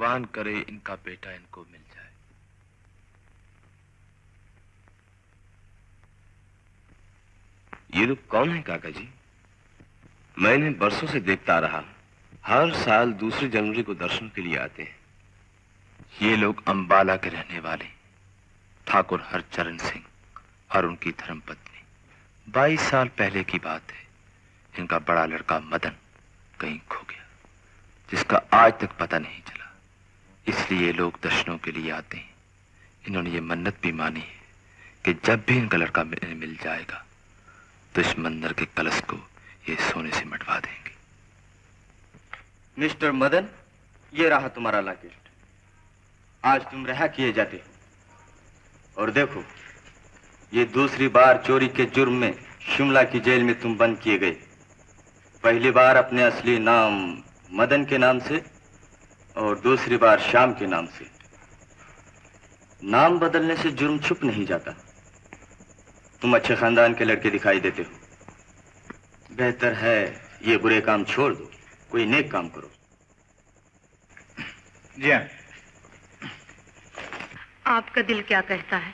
भगवान करे इनका बेटा इनको मिल जाए। ये लोग कौन है काका जी? मैं इन्हें बरसों से देखता आ रहा। हर साल दूसरी जनवरी को दर्शन के लिए आते हैं। ये लोग अंबाला के रहने वाले ठाकुर हरचरण सिंह और उनकी धर्मपत्नी। 22 साल पहले की बात है। इनका बड़ा लड़का मदन कहीं खो गया, जिसका आज तक पता नहीं चला। इसलिए लोग दर्शनों के लिए आते हैं। इन्होंने ये मन्नत भी मानी है कि जब भी इनका लड़का मिल जाएगा तो इस मंदिर के कलश को ये सोने से मटवा देंगे। मिस्टर मदन, ये रहा तुम्हारा लॉकेट। आज तुम रिहा किए जाते हो। और देखो, ये दूसरी बार चोरी के जुर्म में शिमला की जेल में तुम बंद किए गए। पहली बार अपने असली नाम मदन के नाम से और दूसरी बार श्याम के नाम से। नाम बदलने से जुर्म छुप नहीं जाता। तुम अच्छे खानदान के लड़के दिखाई देते हो। बेहतर है ये बुरे काम छोड़ दो, कोई नेक काम करो। जी हाँ। आपका दिल क्या कहता है?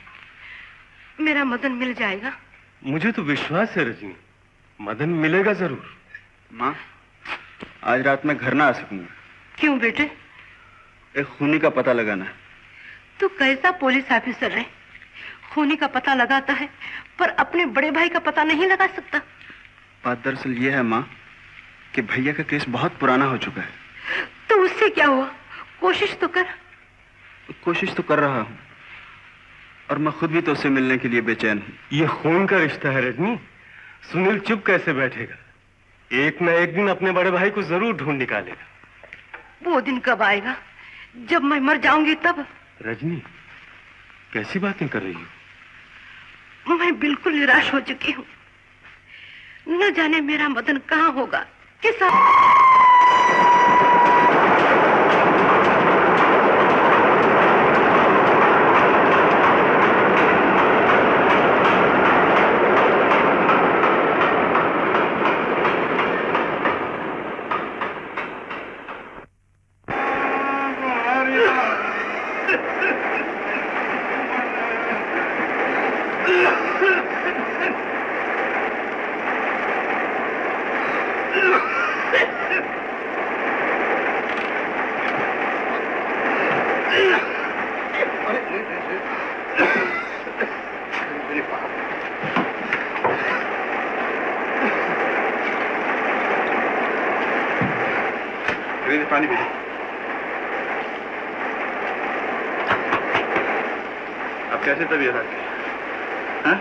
मेरा मदन मिल जाएगा? मुझे तो विश्वास है रजनी, मदन मिलेगा जरूर। माँ, आज रात में घर ना आ सकूंगा। क्यों बेटे? एक खूनी का पता लगाना है। तू कैसा पुलिस ऑफिसर है? खूनी का पता लगाता है पर अपने बड़े भाई का पता नहीं लगा सकता। बात दरअसल ये है माँ कि भैया का केस बहुत पुराना हो चुका है। तो उससे क्या हुआ? कोशिश तो कर। कोशिश तो कर रहा हूँ और मैं खुद भी तो उससे मिलने के लिए बेचैन हूँ। ये खून का रिश्ता है रजनी। सुनील चुप कैसे बैठेगा? एक न एक दिन अपने बड़े भाई को जरूर ढूंढ निकालेगा। वो दिन कब आएगा? जब मैं मर जाऊंगी तब। रजनी, कैसी बातें कर रही हो? मैं बिल्कुल निराश हो चुकी हूँ। न जाने मेरा मदन कहाँ होगा, किस पानी पी। अब कैसे तबीयत आपकी? हाँ?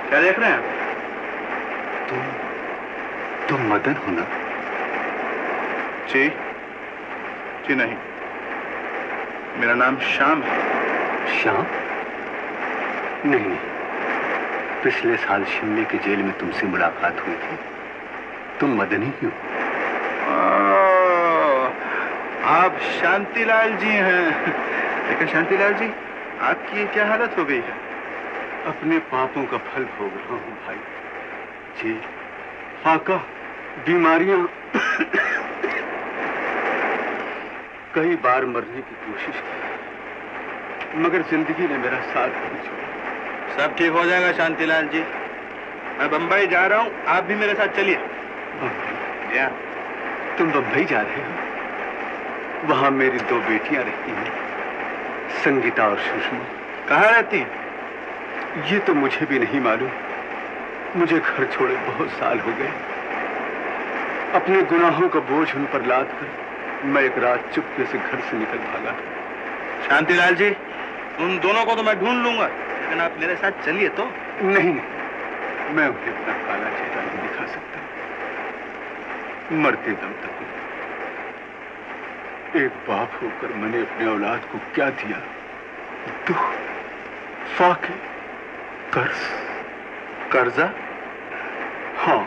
क्या देख रहे हैं आप? तुम मदन हो ना? जी नहीं, मेरा नाम श्याम है। श्याम? नहीं, पिछले साल शिमले की जेल में तुमसे मुलाकात हुई थी। तुम मदन ही हो। आप शांतिलाल जी हैं। लेकिन शांतिलाल जी, आपकी क्या हालत हो गई है? अपने पापों का फल भोग रहा हूं भाई। जी, फाका, बीमारियां, कई बार मरने की कोशिश की, मगर जिंदगी ने मेरा साथ नहीं छोड़ा। सब ठीक हो जाएगा शांतिलाल जी। मैं बंबई जा रहा हूं, आप भी मेरे साथ चलिए। बंबई? तुम बंबई जा रहे हो? वहां मेरी 2 बेटियां रहती हैं, संगीता और सुषमा। कहाँ रहती हैं? ये तो मुझे भी नहीं मालूम। मुझे घर छोड़े बहुत साल हो गए। अपने गुनाहों का बोझ उन पर लाद कर मैं एक रात चुपके से घर से निकल भागा। शांतिलाल जी, उन दोनों को तो मैं ढूंढ लूंगा, लेकिन आप मेरे साथ चलिए तो। नहीं, मैं उन्हें अपना काला चेहरा नहीं दिखा सकता। मरते दम तक एक बाप होकर मैंने अपने औलाद को क्या दिया? दुख, फाके, कर्जा? हाँ,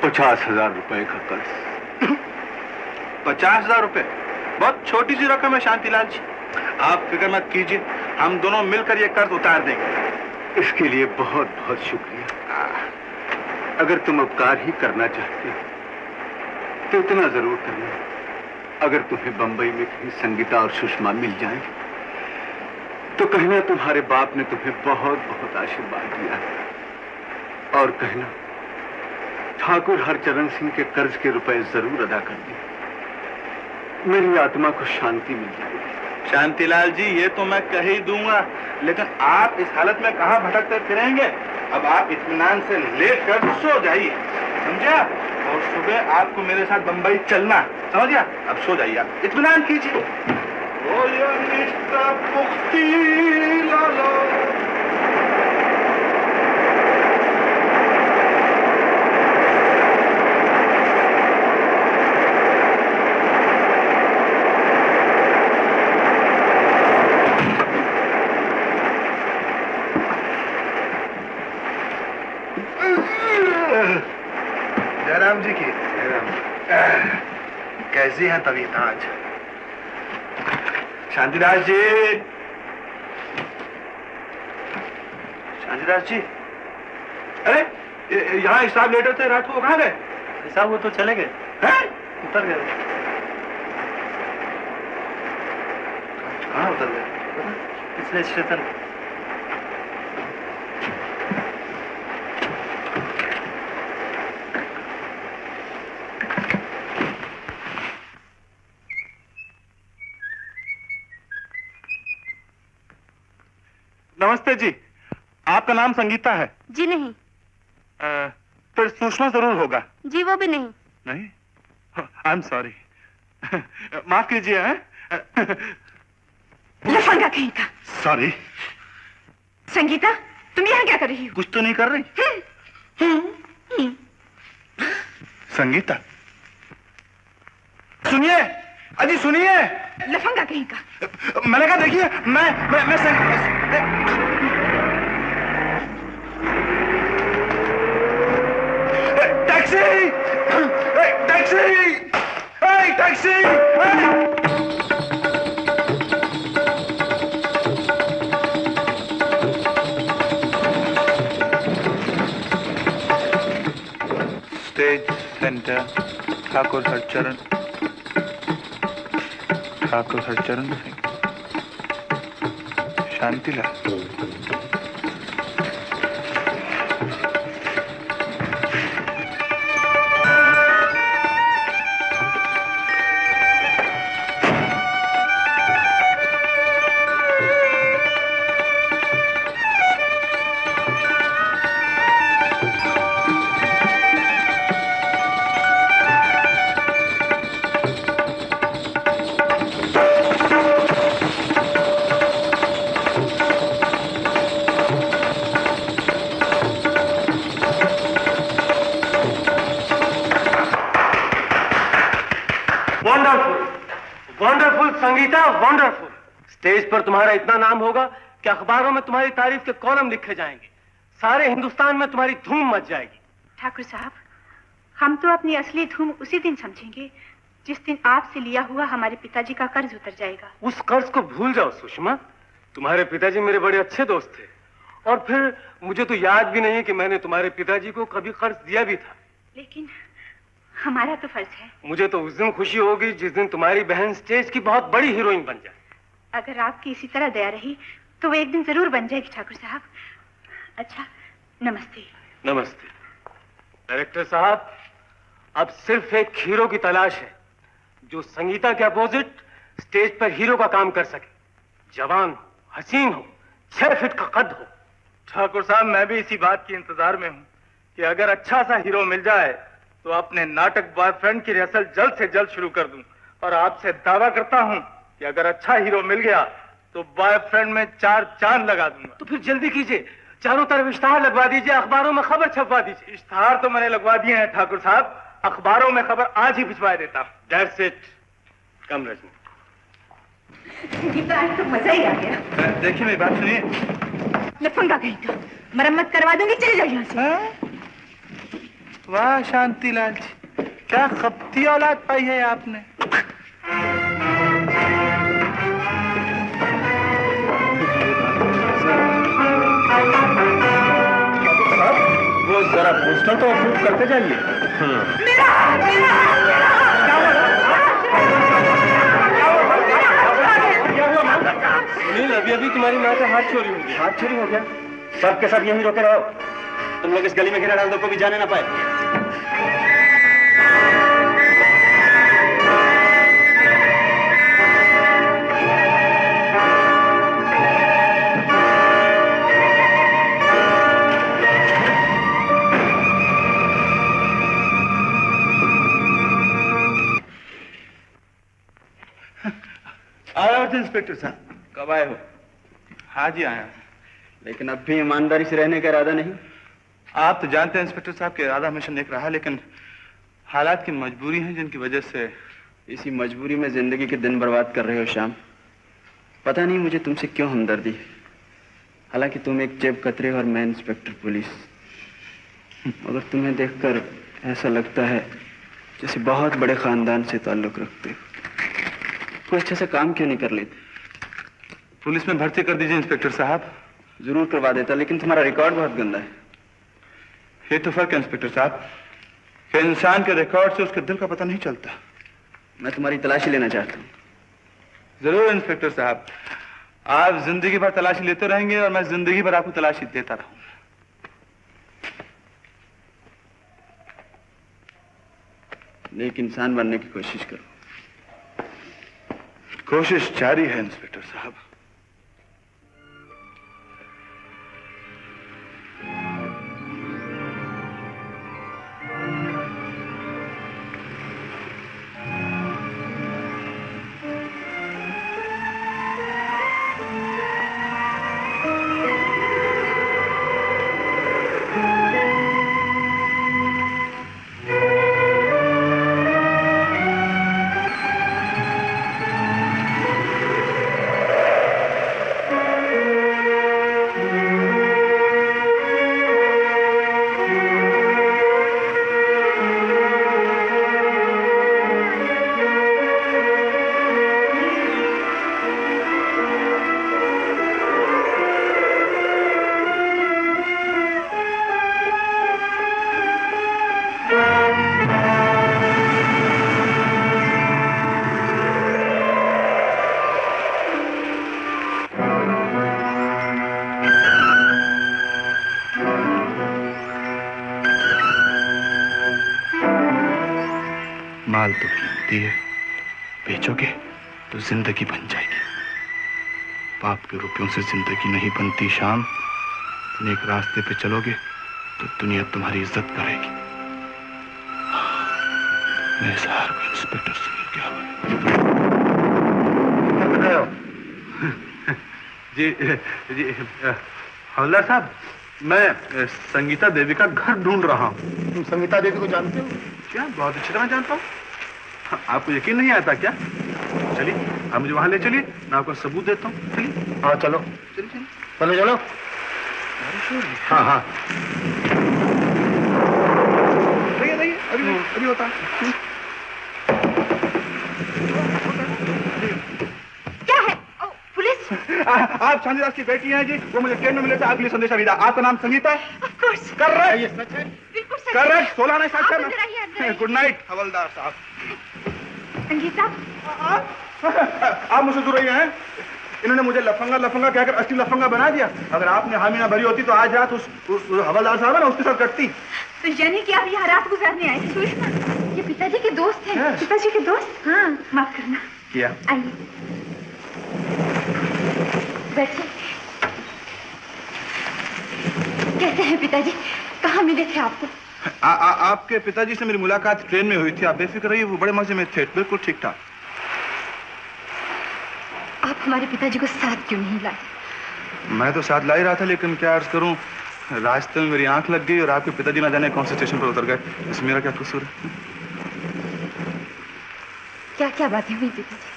50,000 रुपए का कर्ज। 50,000 रुपए? बहुत छोटी सी रकम है शांतिलाल जी। आप फिक्र मत कीजिए, हम दोनों मिलकर ये कर्ज उतार देंगे। इसके लिए बहुत बहुत शुक्रिया। अगर तुम उपकार ही करना चाहते हो तो इतना जरूर करना अगर तुम्हें बंबई में कहीं संगीता और सुषमा मिल जाए तो कहना तुम्हारे बाप ने तुम्हें बहुत बहुत आशीर्वाद दिया है। और कहना ठाकुर हरचरण सिंह के कर्ज के रुपए जरूर अदा कर दिए। मेरी आत्मा को शांति मिल जाएगी। शांतिलाल जी, ये तो मैं कह ही दूंगा, लेकिन आप इस हालत में कहाँ भटकते फिरेंगे? अब आप इत्मीनान से लेकर सो जाइए, समझा? और सुबह आपको मेरे साथ बंबई चलना, समझ गया? अब सो जाइए, आप इत्मीनान कीजिए। जयराम जी की कैसी है तबीयत आज? शांतिदास जी, शांतिदास जी, अरे यहाँ हिसाब लेटर थे, रात को कहाँ गए? हिसाब वो तो चले गए, उतर गए। कहाँ उतर गए? पिछले स्टेशन। नमस्ते जी, आपका नाम संगीता है? जी नहीं। फिर सुषमा जरूर होगा। जी वो भी नहीं। नहीं? आई एम सॉरी, माफ कीजिए। लफंगा कहीं का। सॉरी। संगीता, तुम यहाँ क्या कर रही हो? कुछ तो नहीं कर रही? संगीता, सुनिए, अजी सुनिए। लफंगा कहीं का। मैंने कहा देखिए, मैं taxi, taxi, taxi. Stage centre Thakur Harcharan Singh, Shantilal. Sangeeta, wonderful. Stage पर तुम्हारा इतना नाम होगा कि अखबारों में तुम्हारी तारीफ के कॉलम लिखे जाएंगे। सारे हिंदुस्तान में तुम्हारी धूम मच जाएगी। ठाकुर साहब, हम तो अपनी असली धूम उसी दिन समझेंगे जिस दिन आपसे लिया हुआ हमारे पिताजी का कर्ज उतर जाएगा। उस कर्ज को भूल जाओ सुषमा, तुम्हारे पिताजी मेरे बड़े अच्छे दोस्त थे। और फिर मुझे तो याद भी नहीं है कि मैंने तुम्हारे पिताजी को कभी कर्ज दिया भी था। लेकिन हमारा तो फर्ज है। मुझे तो उस दिन खुशी होगी जिस दिन तुम्हारी बहन स्टेज की बहुत बड़ी हीरोइन बन जाए। अगर आपकी इसी तरह दया रही तो वो एक दिन जरूर बन जाएगी ठाकुर साहब। अच्छा, नमस्ते। नमस्ते। डायरेक्टर साहब, अब सिर्फ एक हीरो की तलाश है जो संगीता के अपोजिट स्टेज पर हीरो का काम कर सके। जवान हो, हसीन हो, 6 फीट का कद हो। ठाकुर साहब, मैं भी इसी बात के इंतजार में हूँ कि अगर अच्छा सा हीरो मिल जाए तो अपने नाटक बॉयफ्रेंड की रिहर्सल जल्द से जल्द शुरू कर दूं। और आपसे दावा करता हूं कि अगर अच्छा हीरो मिल गया तो बॉयफ्रेंड में 4 चांद लगा दूंगा। तो फिर जल्दी कीजिए, चारों तरफ इश्तहार लगवा दीजिए, अखबारों में खबर छपवा दीजिए। इश्तहार तो मैंने लगवा दिए हैं ठाकुर साहब, अखबारों में खबर आज ही भिजवा देता हूं। That's it. कम रजनी। आज तो मजा ही आ गया। देखिए मेरी बात सुनिए। लफंगा कहीं का, मरम्मत करवा दूंगी, चले जाओ यहाँ से। वाह शांतिलाल जी, क्या खपती औलाद पाई है आपने। वो जरा पोस्टर तो अप्रूव करते जाइए। मेरा अभी अभी तुम्हारी माँ का हाथ चोरी हो गया। हाथ चोरी हो गया? सब के सब यहीं रोके रहो, तुम लोग इस गली में घेरा डाल दो, कोई भी जाने ना पाए। आया हो इंस्पेक्टर साहब? कब आए हो? हाँ जी आया। लेकिन अब भी ईमानदारी से रहने का इरादा नहीं? आप तो जानते हैं इंस्पेक्टर साहब कि इरादा हमेशा नेक रहा, लेकिन हालात की मजबूरी है जिनकी वजह से। इसी मजबूरी में जिंदगी के दिन बर्बाद कर रहे हो श्याम। पता नहीं मुझे तुमसे क्यों हमदर्दी है, हालांकि तुम एक जेब कतरे और मैं इंस्पेक्टर पुलिस। मगर तुम्हें देखकर ऐसा लगता है जैसे बहुत बड़े खानदान से ताल्लुक रखते हो। कोई अच्छा सा काम क्यों नहीं कर लेते? पुलिस में भर्ती कर दीजिए इंस्पेक्टर साहब। जरूर करवा देता, लेकिन तुम्हारा रिकॉर्ड बहुत गंदा है। ये तो फर्क है इंस्पेक्टर साहब कि इंसान के रिकॉर्ड से उसके दिल का पता नहीं चलता। मैं तुम्हारी तलाशी लेना चाहता हूँ। जरूर इंस्पेक्टर साहब, आप जिंदगी भर तलाशी लेते रहेंगे और मैं जिंदगी भर आपको तलाशी देता रहूंगा। नेक इंसान बनने की कोशिश करो। कोशिश जारी है इंस्पेक्टर साहब। माल तो कीमती है, बेचोगे तो जिंदगी बन जाएगी। बाप के रुपयों से जिंदगी नहीं बनती श्याम। नेक रास्ते पे चलोगे तो दुनिया तुम्हारी इज्जत करेगी। मैं इस हार को इंस्पेक्टर सुनील के हवाले। जी हवलदार साहब, मैं संगीता देवी का घर ढूंढ रहा हूँ। तुम संगीता देवी को जानते हो? क्या? बहुत अच्छी तरह जानता हूँ। आपको यकीन नहीं आता क्या? चलिए आप मुझे वहां ले चलिए, मैं आपको सबूत देता हूँ। चलिए। हाँ चलो चलिए चलिए चलो चलो। हाँ हाँ रहिए रहिए, अभी अभी होता। क्या है? ओ, पुलिस? आप शांतिदास की बेटी हैं जी, वो मुझे ट्रेन में मिले थे, आपके लिए संदेशा भेजा। आपका नाम संगीता है? Of course. कर रहे ये सच है? बिल्कुल सच। कर रहे 16 नहीं आप अंदर आइए, अंदर आइए। गुड नाइट हवलदार साहब। संगीता, आप मुझसे दूर रही हैं। इन्होंने मुझे लफंगा लफंगा कहकर असली लफंगा बना दिया। अगर आपने हामी ना भरी होती तो आज रात उस हवलदार साहब है ना, उसके साथ कटती। तो यानी कि आप यहाँ रात गुजारने आए थे? सुषमा, ये पिताजी के दोस्त हैं। Yes. पिताजी के दोस्त? हाँ, माफ करना। किया। आइए, बैठिए। कैसे हैं पिताजी? कहाँ मिले थे आपको? आपके पिताजी से मेरी मुलाकात ट्रेन में हुई थी। आप बेफिक्र रहिए, वो बड़े मजे में थे, बिल्कुल ठीक ठाक। आप हमारे पिताजी को साथ क्यों नहीं लाए? मैं तो साथ ला ही रहा था, लेकिन क्या अर्ज करूं, रास्ते में मेरी आंख लग गई और आपके पिताजी ना जाने कौन से स्टेशन पर उतर गए। इसमें मेरा क्या कसूर है? क्या क्या बातें हुई पिताजी?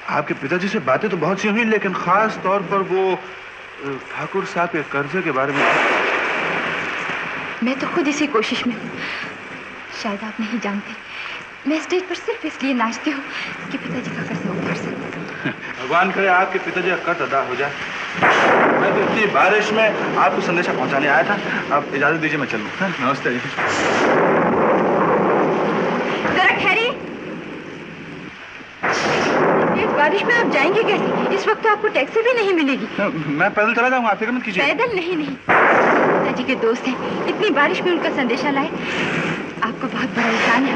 आपके पिताजी से बातें तो बहुत सी हुई, लेकिन खास तौर पर वो ठाकुर साहब के कर्जे के बारे में। मैं तो खुद इसी कोशिश में हूँ। शायद आप नहीं जानते, मैं स्टेज पर सिर्फ इसलिए नाचती हूँ कि पिताजी का कर्ज उतार सकूं। भगवान करे आपके पिताजी का कर्ज अदा हो जाए। मैं तो इतनी बारिश में आपको संदेशा पहुंचाने आया था। आप इजाजत दीजिए, मैं चलूं। नमस्ते जी। जरा ठहरिए। इस बात बारिश में आप जाएंगे कैसे? इस वक्त तो आपको टैक्सी भी नहीं मिलेगी। मैं पैदल चला जाऊंगा, आप फिक्र मत कीजिए। पैदल नहीं, पिताजी के दोस्त हैं, इतनी बारिश में उनका संदेशा लाए, आपको बहुत बड़ा एहसान है।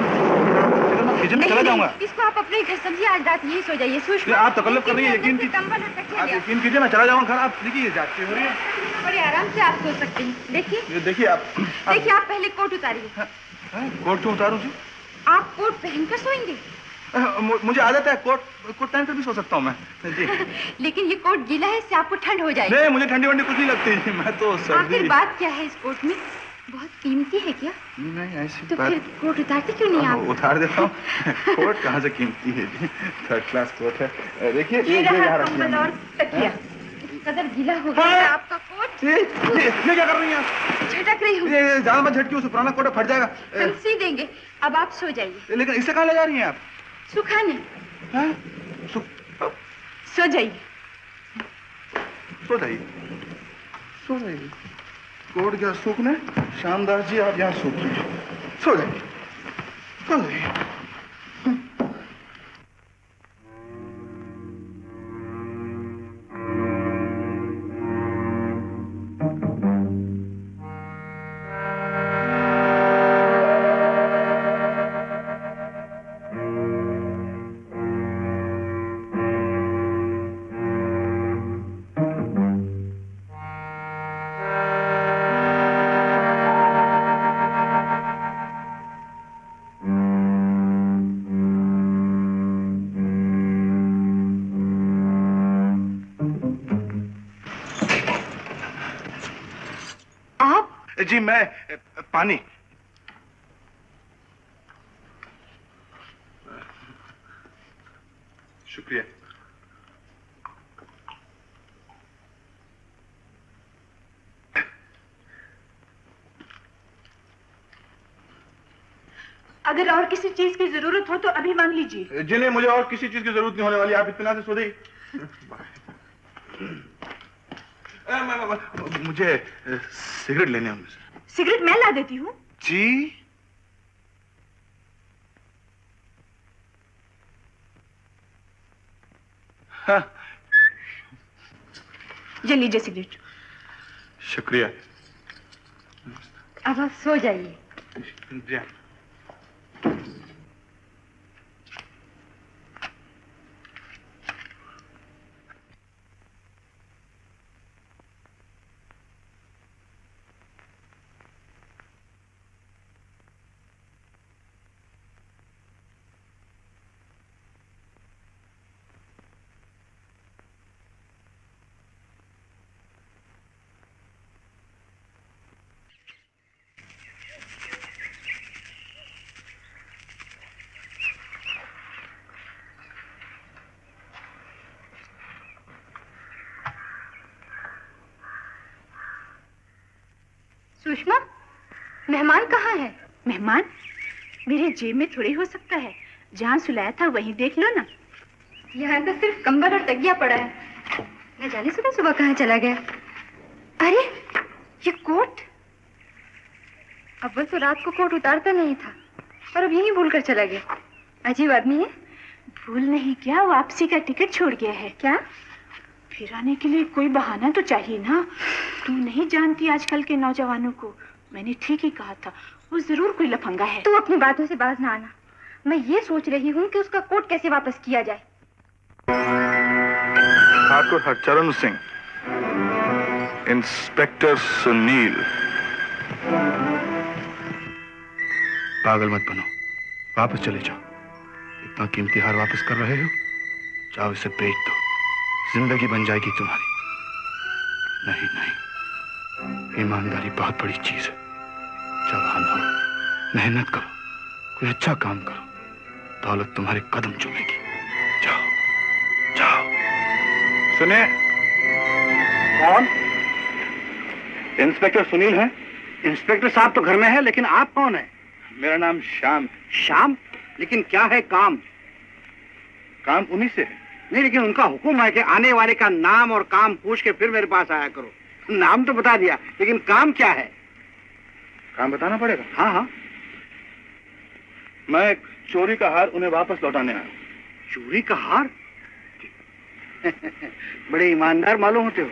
मैं चला जाऊंगा। इसको आप अपने घर समझिए, आज रात यही सो जाइए। सुषमा, आप तकल्लुफ़ कर रही हैं, यकीन कीजिए, मैं चला जाऊंगा घर। आप देखिए जाती हो रही है, बड़े आराम से आप सो सकते हैं। देखिए देखिए आप पहले कोट उतारिए। कोट क्यों उतारूं जी? आप कोट पहनकर सोएंगे? मुझे आदत है, कोट पहनकर भी सो सकता हूँ मैं जी। लेकिन ये कोट गीला है, इससे आपको ठंड हो जाएगी। नहीं, मुझे ठंडी वंडी कुछ नहीं लगती, मैं तो सर्दी। आखिर बात क्या है इस कोट में? बहुत कीमती है क्या? नहीं ऐसी तो बात। फिर कोट उतारते क्यों नहीं आप? उतार देता हूँ। कोट कहाँ से कीमती है जी, 3rd क्लास कोट है। देखिए ये रहा कंबल और तकिया। कदर गीला हो गया आपका कोट। ये क्या कर रही हैं आप? झटक रही हूँ। ये ज्यादा मत झटकी, उसे पुराना कोट फट जाएगा। हम सी देंगे, अब आप सो जाइए। लेकिन इसे कहाँ ले जा रही हैं आप? सुखाने। सो जाइए। सो जाइए, सो जाइए। कोट क्या सूखने? शानदार जी, आप यहाँ सूखिए। सो जाइए, सो जाइए। जी मैं पानी। शुक्रिया। अगर और किसी चीज की जरूरत हो तो अभी मांग लीजिए। जिन्हें मुझे और किसी चीज की जरूरत नहीं होने वाली, आप इत्मीनान से सो जाइए। मुझे सिगरेट लेने हैं। सिगरेट मैं ला देती हूँ। जी हाँ। ये लीजिए सिगरेट। शुक्रिया। अब आप सो जाइए। जी सुषमा, मेहमान कहाँ है? मेहमान मेरे जेब में थोड़ी हो सकता है, जहाँ सुलाया था वहीं देख लो ना। यहाँ तो सिर्फ कंबल और तकिया पड़ा है। न जाने सुबह सुबह कहाँ चला गया। अरे ये कोट, अव्वल तो रात को कोट उतारता नहीं था और अब यहीं भूल कर चला गया। अजीब आदमी है। भूल नहीं क्या, वापसी का टिकट छोड़ गया है। क्या? फिर आने के लिए कोई बहाना तो चाहिए ना। तू नहीं जानती आजकल के नौजवानों को। मैंने ठीक ही कहा था, वो जरूर कोई लफंगा है। तू अपनी बातों से बाज ना आना। मैं ये सोच रही हूँ कि उसका कोट कैसे वापस किया जाए। ठाकुर हरचरण सिंह, इंस्पेक्टर सुनील। पागल मत बनो, वापस चले जाओ। इतना कीमती हार वापस कर रहे हो, जाओ इसे बेच दो, जिंदगी बन जाएगी तुम्हारी। नहीं नहीं, ईमानदारी बहुत बड़ी चीज है। जवान हो, मेहनत करो, कोई अच्छा काम करो, दौलत तुम्हारे कदम चूमेगी। जाओ जाओ। सुनिए। कौन? इंस्पेक्टर सुनील हैं? इंस्पेक्टर साहब तो घर में है, लेकिन आप कौन हैं? मेरा नाम श्याम। श्याम? लेकिन क्या है काम? काम उन्हीं से है। नहीं, लेकिन उनका हुक्म है कि आने वाले का नाम और काम पूछ के फिर मेरे पास आया करो। नाम तो बता दिया, लेकिन काम क्या है? काम बताना पड़ेगा। हाँ हाँ। मैं एक चोरी का हार उन्हें वापस लौटाने आया। चोरी का हार? बड़े ईमानदार मालूम होते हो।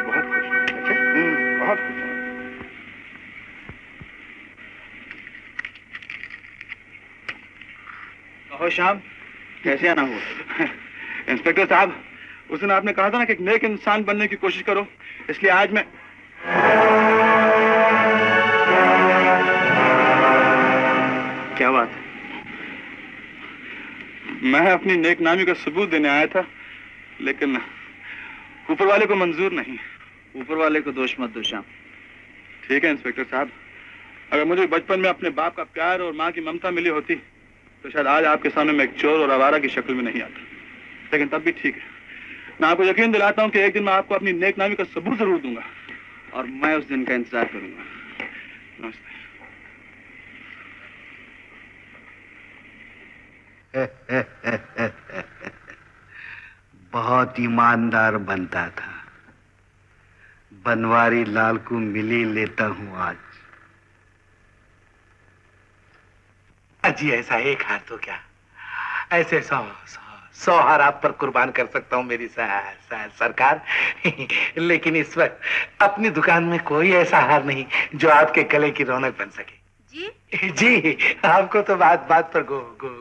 बहुत खुश हूँ। अच्छा? बहुत खुश हूँ। कहो श्याम, कैसे आना हुआ? इंस्पेक्टर साहब, उस दिन आपने कहा था ना कि एक नेक इंसान बनने की कोशिश करो, इसलिए आज मैं क्या बात है? मैं अपनी नेकनामी का सबूत देने आया था, लेकिन ऊपर वाले को मंजूर नहीं। ऊपर वाले को दोष मत दो श्याम। ठीक है इंस्पेक्टर साहब, अगर मुझे बचपन में अपने बाप का प्यार और माँ की ममता मिली होती तो शायद आज आपके सामने मैं एक चोर और आवारा की शक्ल में नहीं आता, लेकिन तब भी ठीक है। मैं आपको यकीन दिलाता हूँ कि एक दिन मैं आपको अपनी नेकनामी का सबूत जरूर दूंगा, और मैं उस दिन का इंतजार करूंगा। नमस्ते। बहुत ईमानदार बनता था, बनवारी लाल को मिली लेता हूँ आज। जी ऐसा एक हार तो क्या, ऐसे 100 हार आप पर कुर्बान कर सकता हूँ मेरी सरकार। लेकिन इस वक्त अपनी दुकान में कोई ऐसा हार नहीं जो आपके गले की रौनक बन सके। जी आपको तो बात बात पर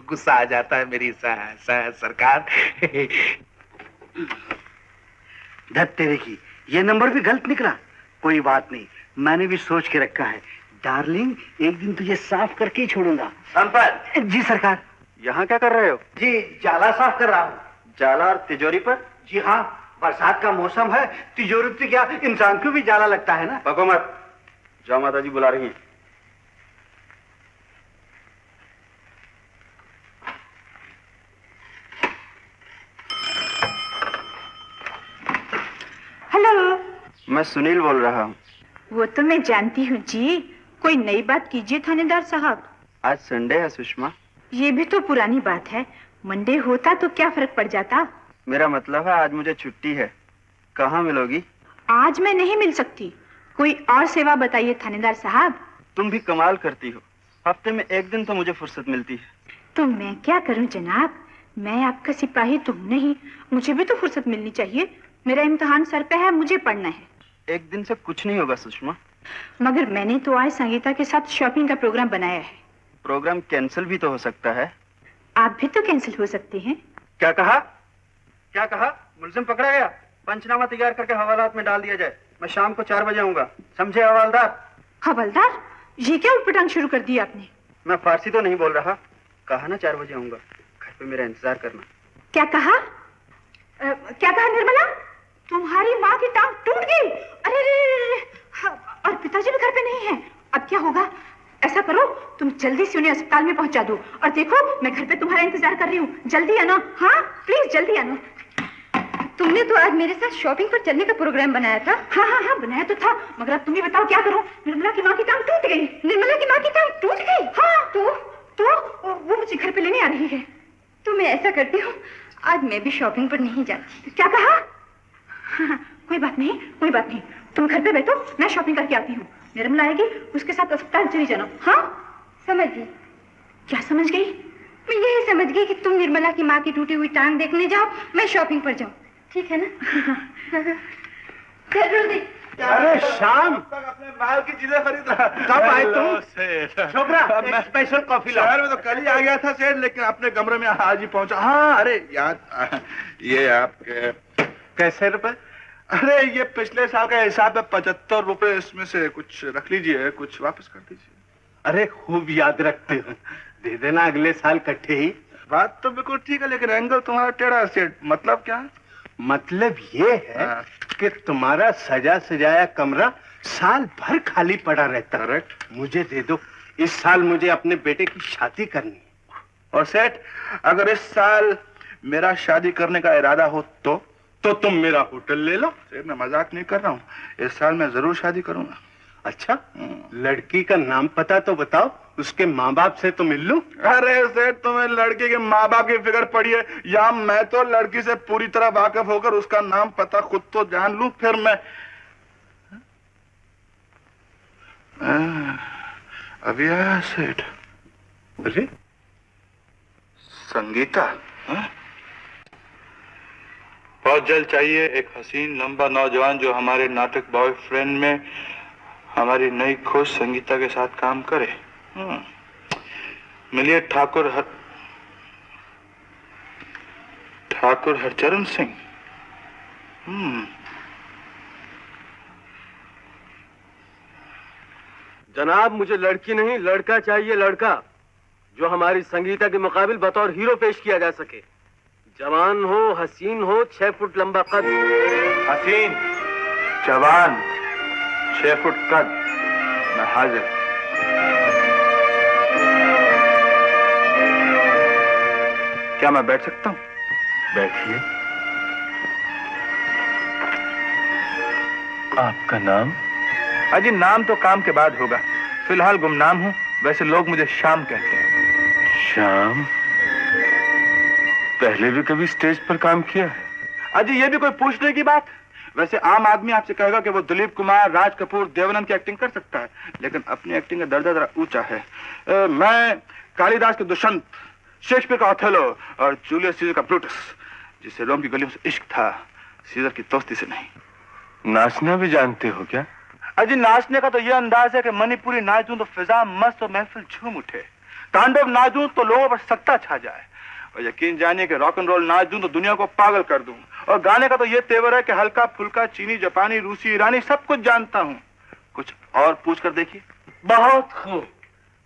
गुस्सा आ जाता है मेरी सरकार। धत तेरे की, ये नंबर भी गलत निकला। कोई बात नहीं, मैंने भी सोच के रखा है। डार्लिंग, एक दिन तुझे साफ करके ही छोड़ूंगा। संपत जी सरकार। यहाँ क्या कर रहे हो? जी जाला साफ कर रहा हूँ। जाला और तिजोरी पर? जी हाँ, बरसात का मौसम है, तिजोरी से क्या इंसान को भी जाला लगता है ना। पको मत, जाओ माता जी बुला रही हैं। हेलो, मैं सुनील बोल रहा हूँ। वो तो मैं जानती हूँ जी। कोई नई बात कीजिए थानेदार साहब। आज संडे है सुषमा। ये भी तो पुरानी बात है। मंडे होता तो क्या फर्क पड़ जाता। मेरा मतलब है आज मुझे छुट्टी है। कहाँ मिलोगी? आज मैं नहीं मिल सकती, कोई और सेवा बताइए थानेदार साहब। तुम भी कमाल करती हो, हफ्ते में एक दिन तो मुझे फुर्सत मिलती है। तो मैं क्या करूं जनाब, मैं आपका सिपाही तो हूं नहीं, मुझे भी तो फुर्सत मिलनी चाहिए। मेरा इम्तिहान सर पे है, मुझे पढ़ना है। एक दिन से कुछ नहीं होगा सुषमा। मगर मैंने तो आज संगीता के साथ शॉपिंग का प्रोग्राम बनाया है। प्रोग्राम कैंसिल भी तो हो सकता है। आप भी तो कैंसिल हो सकते हैं। क्या कहा? क्या कहा? मुलजिम पकड़ा गया, पंचनामा तैयार करके हवालात में डाल दिया जाए। मैं शाम को 4 बजे आऊंगा, समझे हवालदार? हवलदार, ये क्या उटपटांग शुरू कर दी आपने? मैं फारसी तो नहीं बोल रहा। कहा ना 4 बजे आऊंगा, घर पे मेरा इंतजार करना। क्या कहा? क्या कहा निर्मला? तुम्हारी माँ की टांग टूट गई? अरे रे, और पिताजी भी घर पे नहीं है। अब क्या होगा? ऐसा करो, तुम जल्दी से उन्हें अस्पताल में पहुंचा दो। और देखो, मैं घर पे तुम्हारा इंतजार कर रही हूँ, जल्दी आना। हाँ प्लीज जल्दी आना। तुमने तो आज मेरे साथ शॉपिंग पर चलने का प्रोग्राम बनाया था। हाँ बनाया तो था, मगर अब तुम ही बताओ क्या करूं। निर्मला की माँ की टांग टूट गई। निर्मला की माँ की टांग टूट गई? हाँ तो वो मुझे घर पे लेने आ रही है। तो मैं ऐसा करती हूँ, आज मैं भी शॉपिंग पर नहीं जाती। क्या कहा? हाँ, कोई बात नहीं, तुम घर पे बैठो, मैं शॉपिंग करके आती हूँ। निर्मला आएगी, उसके साथ अस्पताल चली जाना। हाँ समझ गई। क्या समझ गई? मैं यही समझ गई कि तुम निर्मला की माँ की टूटी हुई टांग देखने जाओ, मैं शॉपिंग पर जाऊँ। ठीक है ना? जल्दी। अरे शाम, अपने बाल की चीजें खरीद रहा। कब आए तुम? छोकरा, एक स्पेशल कॉफी लाओ। शहर में तो कल ही आ गया था सेठ, लेकिन अपने कमरे में आज ही पहुंचा। हाँ अरे याद, ये आपके कैसे रुपए? अरे ये पिछले साल का हिसाब है, 75 रुपए। इसमें से कुछ रख लीजिए, कुछ वापस कर दीजिए। अरे खूब याद रखते हो, दे देना अगले साल इकट्ठे ही। बात तो बिल्कुल ठीक है, लेकिन एंगल तुम्हारा टेढ़ा है सेठ। मतलब क्या है? मतलब ये है कि तुम्हारा सजा सजाया कमरा साल भर खाली पड़ा रहता है। मुझे दे दो, इस साल मुझे अपने बेटे की शादी करनी है। और सेठ, अगर इस साल मेरा शादी करने का इरादा हो तो तुम मेरा होटल ले लो। सेठ मैं मजाक नहीं कर रहा हूँ, इस साल मैं जरूर शादी करूंगा। अच्छा, लड़की का नाम पता तो बताओ, उसके माँ बाप से तो मिल लूं। अरे सेठ, तुम्हें लड़की के माँ बाप की फिक्र पड़ी है या मैं तो लड़की से पूरी तरह वाकिफ होकर उसका नाम पता खुद तो जान लूं, फिर मैं। अभी आया सेठ। अरे संगीता, बहुत जल्द चाहिए एक हसीन लंबा नौजवान जो हमारे नाटक बॉयफ्रेंड में हमारी नई खोज संगीता के साथ काम करे। मिलिए ठाकुर हरचरण सिंह। जनाब, मुझे लड़की नहीं लड़का चाहिए, लड़का जो हमारी संगीता के मुकाबिल बतौर हीरो पेश किया जा सके। जवान हो, हसीन हो, 6 फुट लंबा कद। हसीन, जवान, 6 फुट कद, मैं हाजिर। क्या मैं बैठ सकता हूँ? बैठिए। आपका नाम? अजी नाम तो काम के बाद होगा, फिलहाल गुमनाम हूँ। वैसे लोग मुझे श्याम कहते हैं। श्याम? पहले भी कभी स्टेज पर काम किया है? अजी ये भी कोई पूछने की बात? वैसे आम आदमी आपसे कहेगा कि वो दिलीप कुमार, राज कपूर, देवानंद की एक्टिंग कर सकता है, लेकिन अपनी एक्टिंग का दर्जा जरा ऊंचा है। मैं कालिदास के दुष्यंत, शेक्सपियर का ओथेलो और जूलियस सीजर का ब्रूटस, जिसे रोम की गलियों से इश्क था, सीजर की दोस्ती से नहीं। नाचना भी जानते हो क्या? अजी नाचने का तो ये अंदाज है कि मणिपुरी नाच दूं तो फिजा मस्त और महफिल झूम उठे, तांडव नाच दूं तो लोगों पर सत्ता छा जाए, और यकीन जानिए कि रॉक एंड रोल नाच दूं तो दुनिया को पागल कर दूं। और गाने का तो ये तेवर है कि हल्का फुल्का चीनी, जापानी, रूसी, ईरानी सब कुछ जानता हूँ। कुछ और पूछ कर देखिए। बहुत खूब,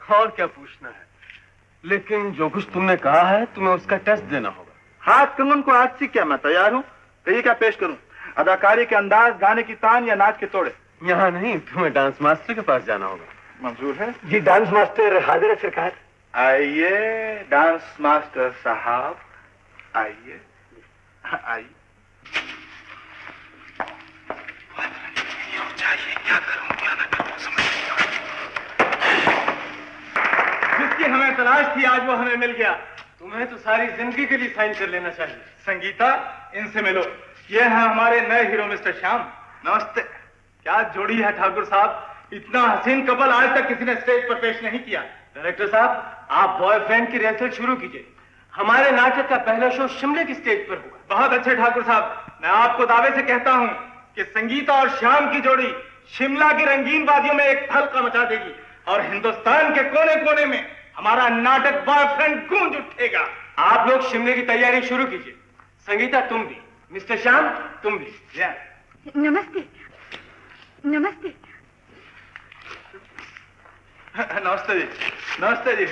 और क्या पूछना है, लेकिन जो कुछ तुमने कहा है तुम्हें उसका टेस्ट देना होगा। हाथ कंगन को आज से क्या, मैं तैयार हूँ। कहिए क्या पेश करूँ? अदाकारी के अंदाज, गाने की तान या नाच के तोड़े? यहाँ नहीं, तुम्हें डांस मास्टर के पास जाना होगा। मंजूर है जी। डांस मास्टर हाजिर है सरकार। आइए डांस मास्टर साहब, आइए आइए। क्या करूं क्या ना करूं समझ नहीं। जिसकी हमें तलाश थी आज वो हमें मिल गया। तुम्हें तो सारी जिंदगी के लिए साइन कर लेना चाहिए। संगीता, इनसे मिलो। ये है हमारे नए हीरो मिस्टर श्याम। नमस्ते। क्या जोड़ी है ठाकुर साहब, इतना हसीन कपल आज तक किसी ने स्टेज पर पेश नहीं किया। डायरेक्टर साहब, आप बॉयफ्रेंड की रिहर्सल शुरू कीजिए। हमारे नाटक का पहला शो शिमले की स्टेज पर हुआ। बहुत अच्छे ठाकुर साहब, मैं आपको दावे से कहता हूं कि संगीता और श्याम की जोड़ी शिमला की रंगीन वादियों में एक हल्का मचा देगी और हिंदुस्तान के कोने कोने में हमारा नाटक बॉयफ्रेंड गूंज उठेगा। आप लोग शिमले की तैयारी शुरू कीजिए। संगीता तुम भी, मिस्टर श्याम तुम भी। नमस्ते। नमस्ते। नमस्ते जी। नमस्ते जी।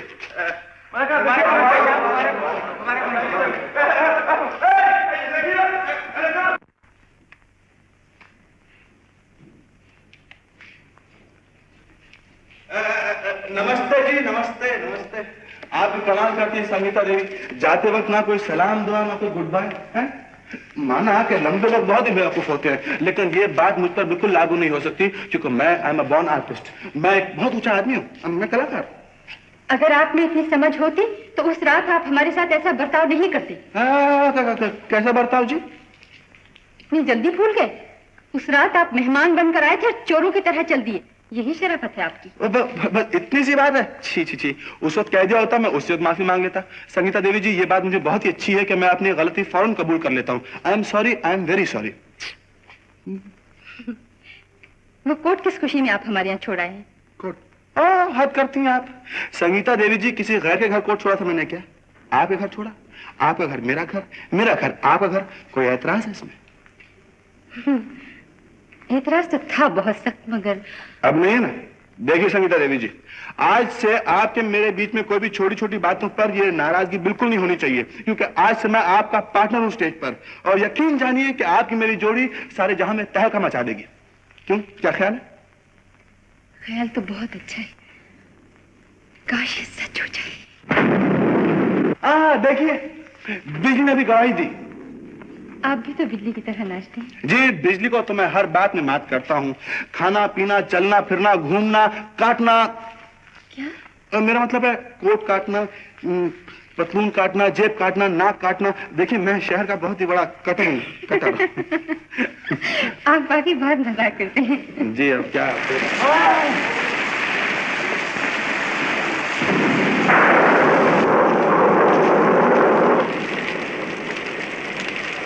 नमस्ते जी, नमस्ते नमस्ते। आप भी प्रणाम करती हैं संगीता देवी। जाते वक्त ना कोई सलाम दुआ ना कोई गुड बाय है। माना कि लंबे लोग बहुत ही बेवकूफ होते हैं, लेकिन ये बात मुझ पर बिल्कुल लागू नहीं हो सकती, क्योंकि मैं I am a born artist. मैं एक बहुत ऊंचा आदमी हूँ, मैं कलाकार। अगर आप में इतनी समझ होती तो उस रात आप हमारे साथ ऐसा बर्ताव नहीं करते। कैसा बर्ताव जी? इतनी जल्दी भूल गए? उस रात आप मेहमान बनकर आए थे, चोरों की तरह चल दिए। यही शराफत है आपकी। बस इतनी सी बात है? छी छी छी, उस वक्त कह दिया होता मैं उस वक्त माफी मांग लेता। संगीता देवी जी, ये बात मुझे बहुत ही अच्छी है कि मैं अपनी गलती फौरन कबूल कर लेता हूँ। I am sorry, I am very sorry. वो कोट किस खुशी में आप हमारे यहाँ छोड़ आए हैं? कोट? हद करती हैं आप। संगीता देवी जी, किसी गैर के घर कोट छोड़ा था मैंने क्या? आपके घर छोड़ा? आपका घर मेरा घर, मेरा घर आपका घर। कोई ऐतराज है इसमें? ऐतराज तो था बहुत सख्त, मगर अब नहीं है ना। देखिए संगीता देवी जी, आज से आपके मेरे बीच में कोई भी छोटी छोटी बातों पर ये नाराजगी बिल्कुल नहीं होनी चाहिए, क्योंकि आज से मैं आपका पार्टनर हूं स्टेज पर, और यकीन जानिए कि आपकी मेरी जोड़ी सारे जहां में तहलका मचा देगी। क्यों, क्या ख्याल है? ख्याल तो बहुत अच्छा है, काश ये सच हो जाए। देखिए बिजली ने भी गवाही दी। आप भी तो बिजली की तरह नाचते हैं। जी, बिजली को तो मैं हर बात में मात करता हूँ। खाना पीना, चलना फिरना, घूमना, काटना। क्या? मेरा मतलब है कोट काटना, पतलून काटना, जेब काटना, नाक काटना। देखिए मैं शहर का बहुत ही बड़ा कटर हूँ, कटर। आप बाकी बहुत मजाक करते हैं। जी, अब क्या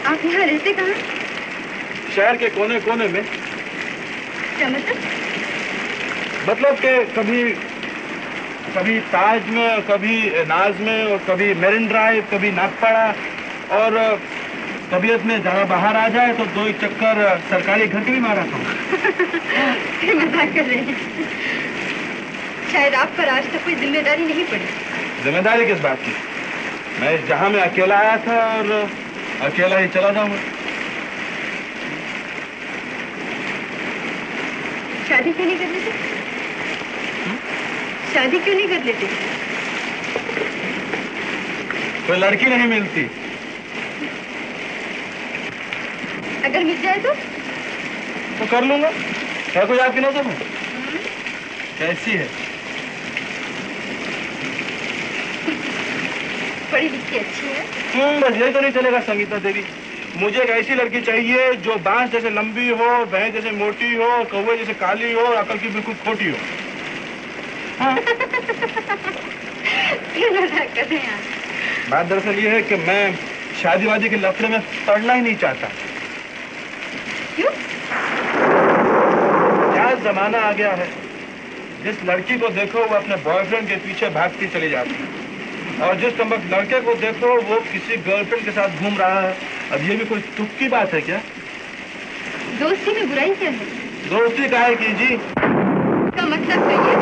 आप यहाँ रहते कहाँ? शहर के कोने कोने में। क्या मतलब कि कभी ताज में और कभी नाज में और कभी मेरिन ड्राइव, कभी नागपाड़ा, और तबीयत में ज्यादा बाहर आ जाए तो 2 चक्कर सरकारी घर के भी मारा था। मजाक कर रहे हैं। शायद आप पर आज तक कोई जिम्मेदारी नहीं पड़ी। जिम्मेदारी किस बात की? मैं इस जहां में अकेला आया था और अकेला ही चला जाऊंगा। शादी क्यों नहीं कर लेते? शादी क्यों नहीं कर लेते? कोई लड़की नहीं मिलती। अगर मिल जाए तो कर लूंगा। है कोई आपकी नजर में? कैसी है? बड़ी लिखी अच्छी है। बस यही तो नहीं चलेगा संगीता देवी। मुझे एक ऐसी लड़की चाहिए जो बांस जैसे लंबी हो, भैंस जैसे मोटी हो, कौवे जैसे काली हो, अकल की बिल्कुल खोटी हो। हाँ। बात दरअसल ये है कि मैं शादीवादी के लफड़े में पड़ना ही नहीं चाहता। क्यों? क्या जमाना आ गया है। जिस लड़की को देखो वो अपने बॉयफ्रेंड के पीछे भागती चली जाती है, और जिस वक्त लड़के को देखो वो किसी गर्लफ्रेंड के साथ घूम रहा है। अब ये भी कोई तुक की बात है क्या? दोस्ती में बुराई क्या है? दोस्ती काहे की जी? इसका मतलब तो ये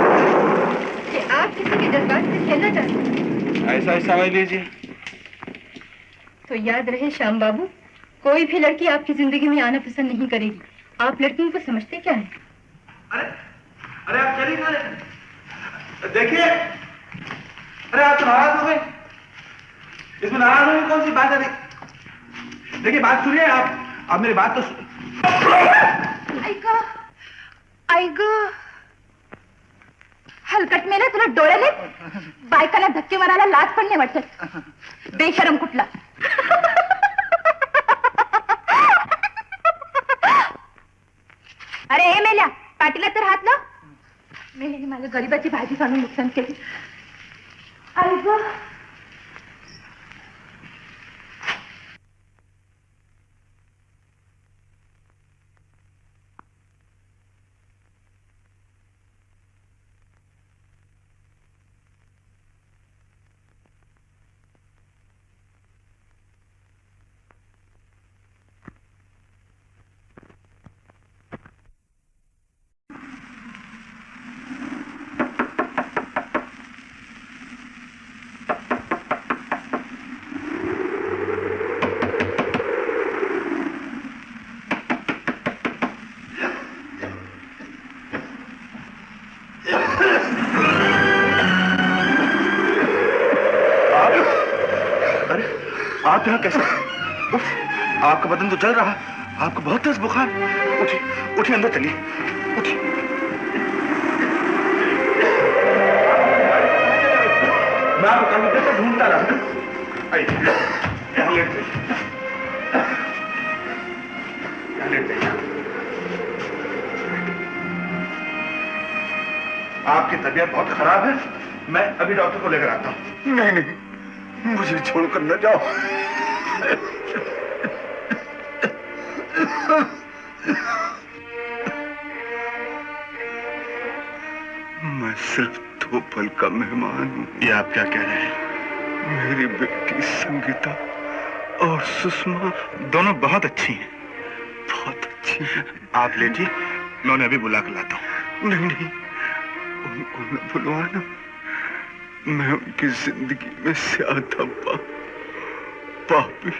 कि आप किसी के जज्बात से खेलना चाहते हैं। ऐसा ही समझ लीजिए। तो याद रहे श्याम बाबू, कोई भी लड़की आपकी जिंदगी में आना पसंद नहीं करेगी। आप लड़कियों को समझते क्या है? अरे आप चलिए ना। देखिए, अरे आप तो नाराज हो गए। इसमें नाराज होने की कौन सी बात है? देखिए बात सुनिए आप मेरी बात तो आईगो हलकट मेला तुला डोळ्याले बायकाला धक्के मारायला लाज पण नाही वाटत. बेशरम कुठला. अरे ए मेल्या, पाटीला तर हात ना. मेल्याने माझ्या गरीबाची भाजी सांडून नुकसान केली. आईगो आप यहाँ कैसे? उफ, आपका बदन तो जल रहा, आपको बहुत तेज बुखार। उठिए उठिए, अंदर चलिए, उठिए। मैं आपको कल से ढूंढता रहा। आइए, यहाँ लेट जाइए। यहाँ लेट जाइए। आपकी तबीयत बहुत खराब है, मैं अभी डॉक्टर को लेकर आता हूँ। नहीं नहीं, मुझे छोड़कर न जाओ। मैं सिर्फ 2 पल का मेहमान हूँ। ये आप क्या कह रहे हैं? मेरी बेटी संगीता और सुषमा दोनों बहुत अच्छी हैं। बहुत अच्छी हैं। आप लेटिए, मैं उन्हें अभी बुला कर लाता हूँ। नहीं नहीं, उनको न बुलवाना। मैं उनकी जिंदगी में ज्यादा पापी,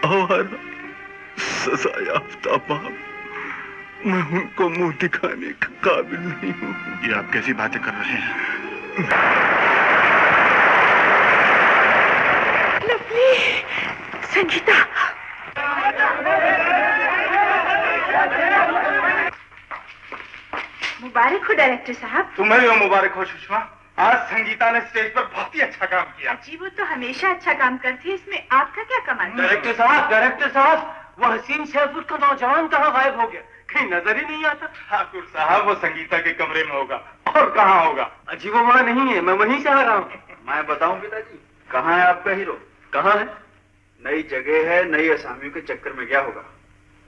आवारा, सजा याफ्ता बाप, मैं उनको मुंह दिखाने के काबिल नहीं हूँ। ये आप कैसी बातें कर रहे हैं? लवली, संगीता। मुबारक हो डायरेक्टर साहब। तुम्हें भी मुबारक हो सुषमा। आज संगीता ने स्टेज पर बहुत ही अच्छा काम किया। जी वो तो हमेशा अच्छा काम करती है, इसमें आपका क्या कमाल? डायरेक्टर साहब, वो हसीन सैफुल का नौजवान कहाँ गायब हो गया? कहीं नजर ही नहीं आता। ठाकुर साहब, वो संगीता के कमरे में होगा, और कहाँ होगा? अजी वो वहाँ नहीं है, मैं वहीं से आ रहा हूँ। मैं बताऊं पिताजी, कहाँ है आपका हीरो? कहाँ है? नई जगह है, नई असामियों के चक्कर में गया होगा।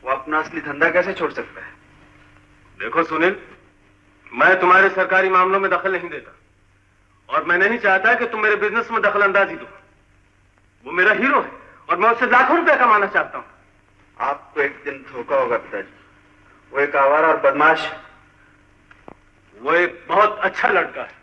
वो अपना असली धंधा कैसे छोड़ सकता है? देखो सुनील, मैं तुम्हारे सरकारी मामलों में दखल नहीं देता और मैं नहीं चाहता कि तुम मेरे बिजनेस में दखल अंदाजी दो। वो मेरा हीरो है और मैं उससे लाखों रुपया कमाना चाहता हूँ। आपको एक दिन धोखा होगा पिताजी। वो एक आवारा और बदमाश। वो एक बहुत अच्छा लड़का है।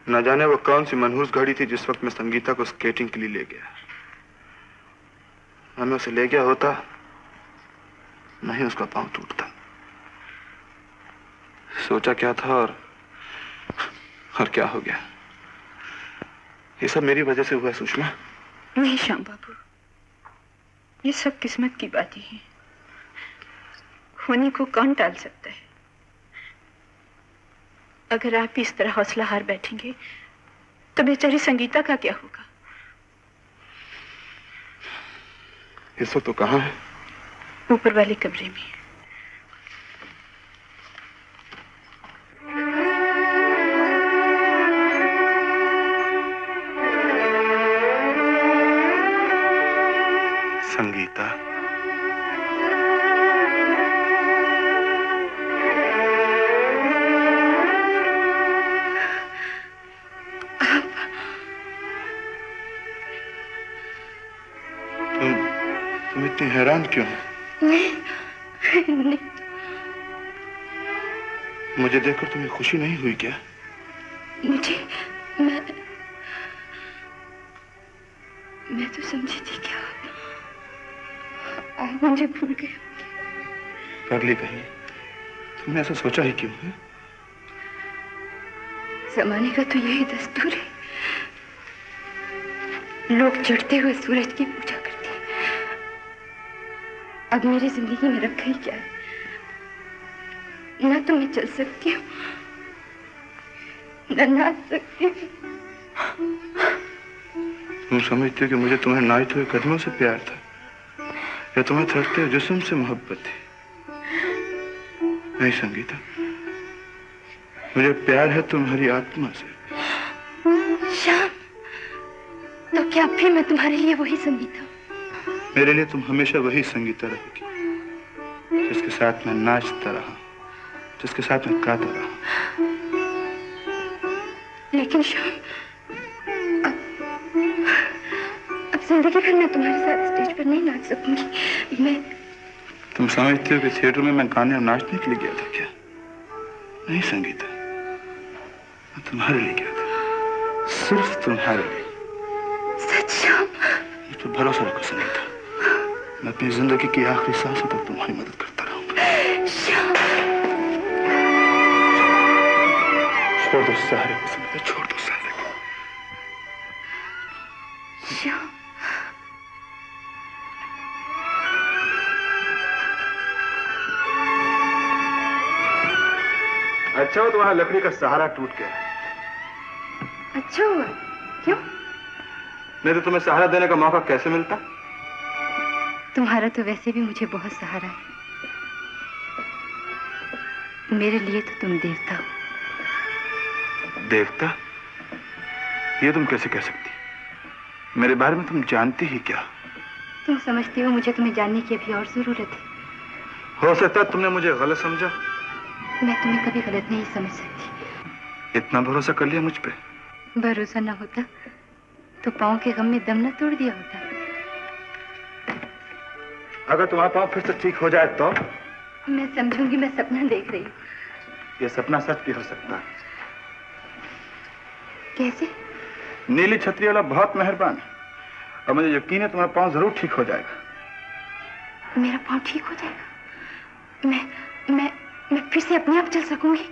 न जाने वो कौन सी मनहूस घड़ी थी जिस वक्त मैं संगीता को स्केटिंग के लिए ले गया। न मैं उसे ले गया होता, नहीं उसका पांव टूटता। सोचा क्या था और क्या हो गया। ये सब मेरी वजह से हुआ सुषमा। नहीं श्याम बाबू, ये सब किस्मत की बातें हैं। होने को कौन टाल सकता है। अगर आप इस तरह हौसला हार बैठेंगे तो बेचारी संगीता का क्या होगा। इस वक्त तो कहाँ है? ऊपर वाले कमरे में। संगीता, तुम इतनी हैरान क्यों हो? नहीं। मुझे देखकर तुम्हें खुशी नहीं हुई क्या? मैं तो समझी थी क्या आप मुझे भूल गए। पगली कहीं, तुमने ऐसा सोचा ही क्यों है? जमाने का तो यही दस्तूर है। लोग चढ़ते हुए सूरज की पूजा करते हैं। अब मेरी जिंदगी में रखा ही क्या है। ना तो मैं चल सकती हूँ, ना नाच सकती हूँ। तुम समझती हो कि मुझे तुम्हारे नाचते हुए कदमों से प्यार था या तुम्हें थकते हुए जिस्म से मोहब्बत थी? नहीं संगीता, मुझे प्यार है तुम्हारी आत्मा से। श्याम, तो क्या फिर मैं तुम्हारे लिए वही संगीता हूँ? मेरे लिए तुम हमेशा वही संगीता रहोगी जिसके साथ मैं नाचता रहा, जिसके साथ मैं गाता रहा। लेकिन श्याम, अब जिंदगी भर मैं तुम्हारे साथ स्टेज पर नहीं नाच सकूंगी। तुम समझती हो कि थिएटर में मैं गाने और नाचने के लिए गया था क्या? नहीं संगीता, मैं तुम्हारे लिए गया था, सिर्फ तुम्हारे लिए। सच श्याम? मुझ पर भरोसा रखो संगीता। मैं अपनी जिंदगी की आखिरी सांसों तक तुम्हारी मदद करता रहूंगा। छोड़ दो सारे को, समझे? छोड़ दो सारे को। अच्छा हो तुम्हारा लकड़ी का सहारा टूट गया। अच्छा हुआ? क्यों? नहीं तो तुम्हें सहारा देने का मौका कैसे मिलता? तुम्हारा तो वैसे भी मुझे बहुत सहारा है। मेरे लिए तो तुम देवता हो। देवता? ये तुम कैसे कह सकती? मेरे बारे में तुम जानती ही क्या? तुम समझती हो मुझे तुम्हें जानने की अभी और जरूरत है। हो सकता है तुमने मुझे गलत समझा। मैं तुम्हें कभी गलत नहीं समझ सकती। इतना भरोसा कर लिया मुझ पे? भरोसा न होता तो पाँव के गम में दम न तोड़ दिया होता। अगर तुम्हारा पाँव फिर से ठीक हो जाए तो? मैं समझूंगी मैं सपना देख रही हूँ। ये सपना सच भी हो सकता है। कैसे? नीली छतरी वाला बहुत मेहरबान है और मुझे यकीन है तुम्हारा पाँव जरूर ठीक हो जाएगा। मेरा पाँव ठीक हो जाएगा? मैं फिर से अपने आप चल सकूंगी?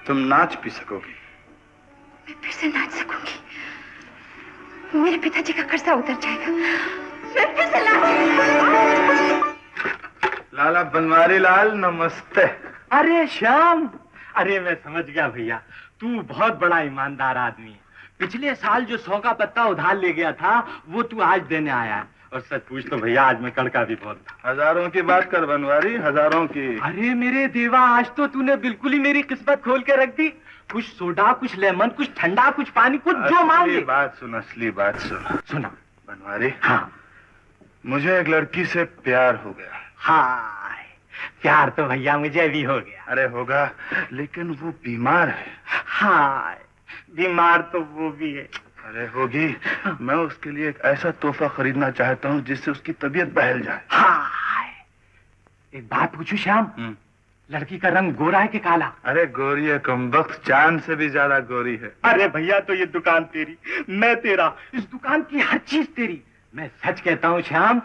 तुम नाच भी सकोगी। मैं फिर से नाच सकूंगी। मेरे पिताजी का कर्जा उतर जाएगा। मैं फिर से लाला बनवारी लाल, नमस्ते। अरे श्याम, अरे मैं समझ गया भैया, तू बहुत बड़ा ईमानदार आदमी है। पिछले साल जो 100 का पत्ता उधार ले गया था वो तू आज देने आया है। और सच पूछ तो भैया आज मैं कड़का भी बहुत था। हजारों की बात कर बनवारी, हजारों की। अरे मेरे देवा, आज तो तूने बिल्कुल ही मेरी किस्मत खोल के रख दी। कुछ सोडा, कुछ लेमन, कुछ ठंडा, कुछ पानी, कुछ जो मांगे। असली बात सुन, असली बात सुन। सुना बनवारी? हाँ। मुझे एक लड़की से प्यार हो गया। हाँ, प्यार तो भैया मुझे भी हो गया। अरे होगा, लेकिन वो बीमार है। हाँ, बीमार तो वो भी है। अरे होगी। मैं उसके लिए एक ऐसा तोहफा खरीदना चाहता हूँ जिससे उसकी तबीयत बहल जाए। हाँ। एक बात पूछूं श्याम, लड़की का रंग गोरा है कि काला? अरे गोरी है कमबख्त, चांद से भी ज्यादा गोरी है। अरे भैया तो ये दुकान तेरी, मैं तेरा, इस दुकान की हर चीज तेरी। मैं सच कहता हूँ श्याम,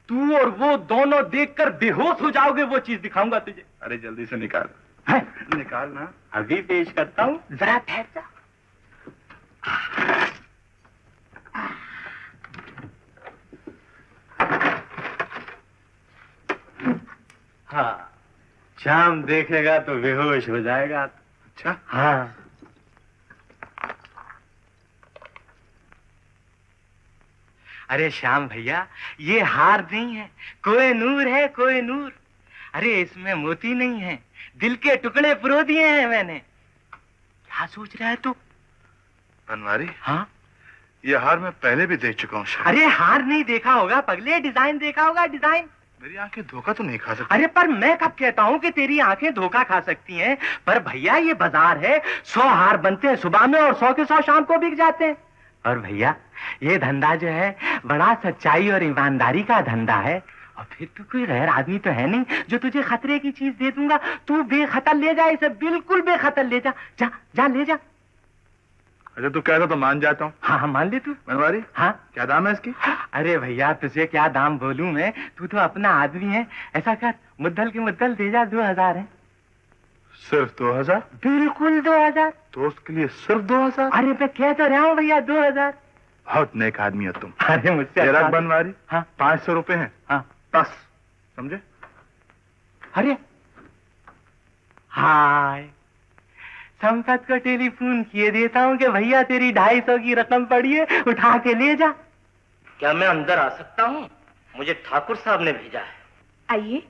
तू और वो दोनों देखकर बेहोश हो जाओगे। वो चीज दिखाऊंगा तुझे। अरे जल्दी से निकाल। है? निकाल ना। अभी पेश करता हूँ, जरा ठहर जा। हाँ, श्याम देखेगा तो बेहोश हो जाएगा। अच्छा? हाँ। अरे श्याम भैया, ये हार नहीं है, कोई नूर है, कोई नूर। अरे इसमें मोती नहीं है, दिल के टुकड़े पुरो दिए हैं मैंने। क्या सोच रहा है तू? बनवारी? हाँ? ये हार मैं पहले भी देख चुका हूँ। अरे हार नहीं देखा होगा पगले, डिजाइन देखा होगा, डिजाइन। मेरी आंखें धोखा तो नहीं खा सकती। अरे पर मैं कब कहता हूँ कि तेरी आंखें धोखा खा सकती हैं? पर भैया ये बाजार है, 100 हार बनते हैं सुबह में और 100 के 100 शाम को बिक जाते हैं। और भैया ये धंधा जो है बड़ा सच्चाई और ईमानदारी का धंधा है। और फिर तू कोई गैर आदमी तो है नहीं जो तुझे खतरे की चीज दे दूंगा। तू बेखतर ले जा इसे, बिल्कुल बेखतर ले जा। जा जा ले जा। अच्छा तू कहता तो मान जाता हूँ। हाँ हाँ मान ले तू। बनवारी? हाँ क्या दाम है इसकी? अरे भैया तुझे क्या दाम बोलूं मैं, तू तो अपना आदमी है। ऐसा कर, मुद्दल के मुद्दल दे जा, 2000 है। सिर्फ 2000? बिल्कुल 2000। तो उसके लिए सिर्फ 2000? अरे मैं कह तो रहा हूँ भैया 2000। बहुत नेक आदमी हो तुम। अरे मुझसे रख बनवारी। हाँ 500 रुपए हैं। हाँ बस, समझे? अरे हाय, संपत को टेलीफोन किए देता हूँ कि भैया तेरी 250 की रकम पड़ी है, उठा के ले जा। क्या मैं अंदर आ सकता हूँ? मुझे ठाकुर साहब ने भेजा है। आइए,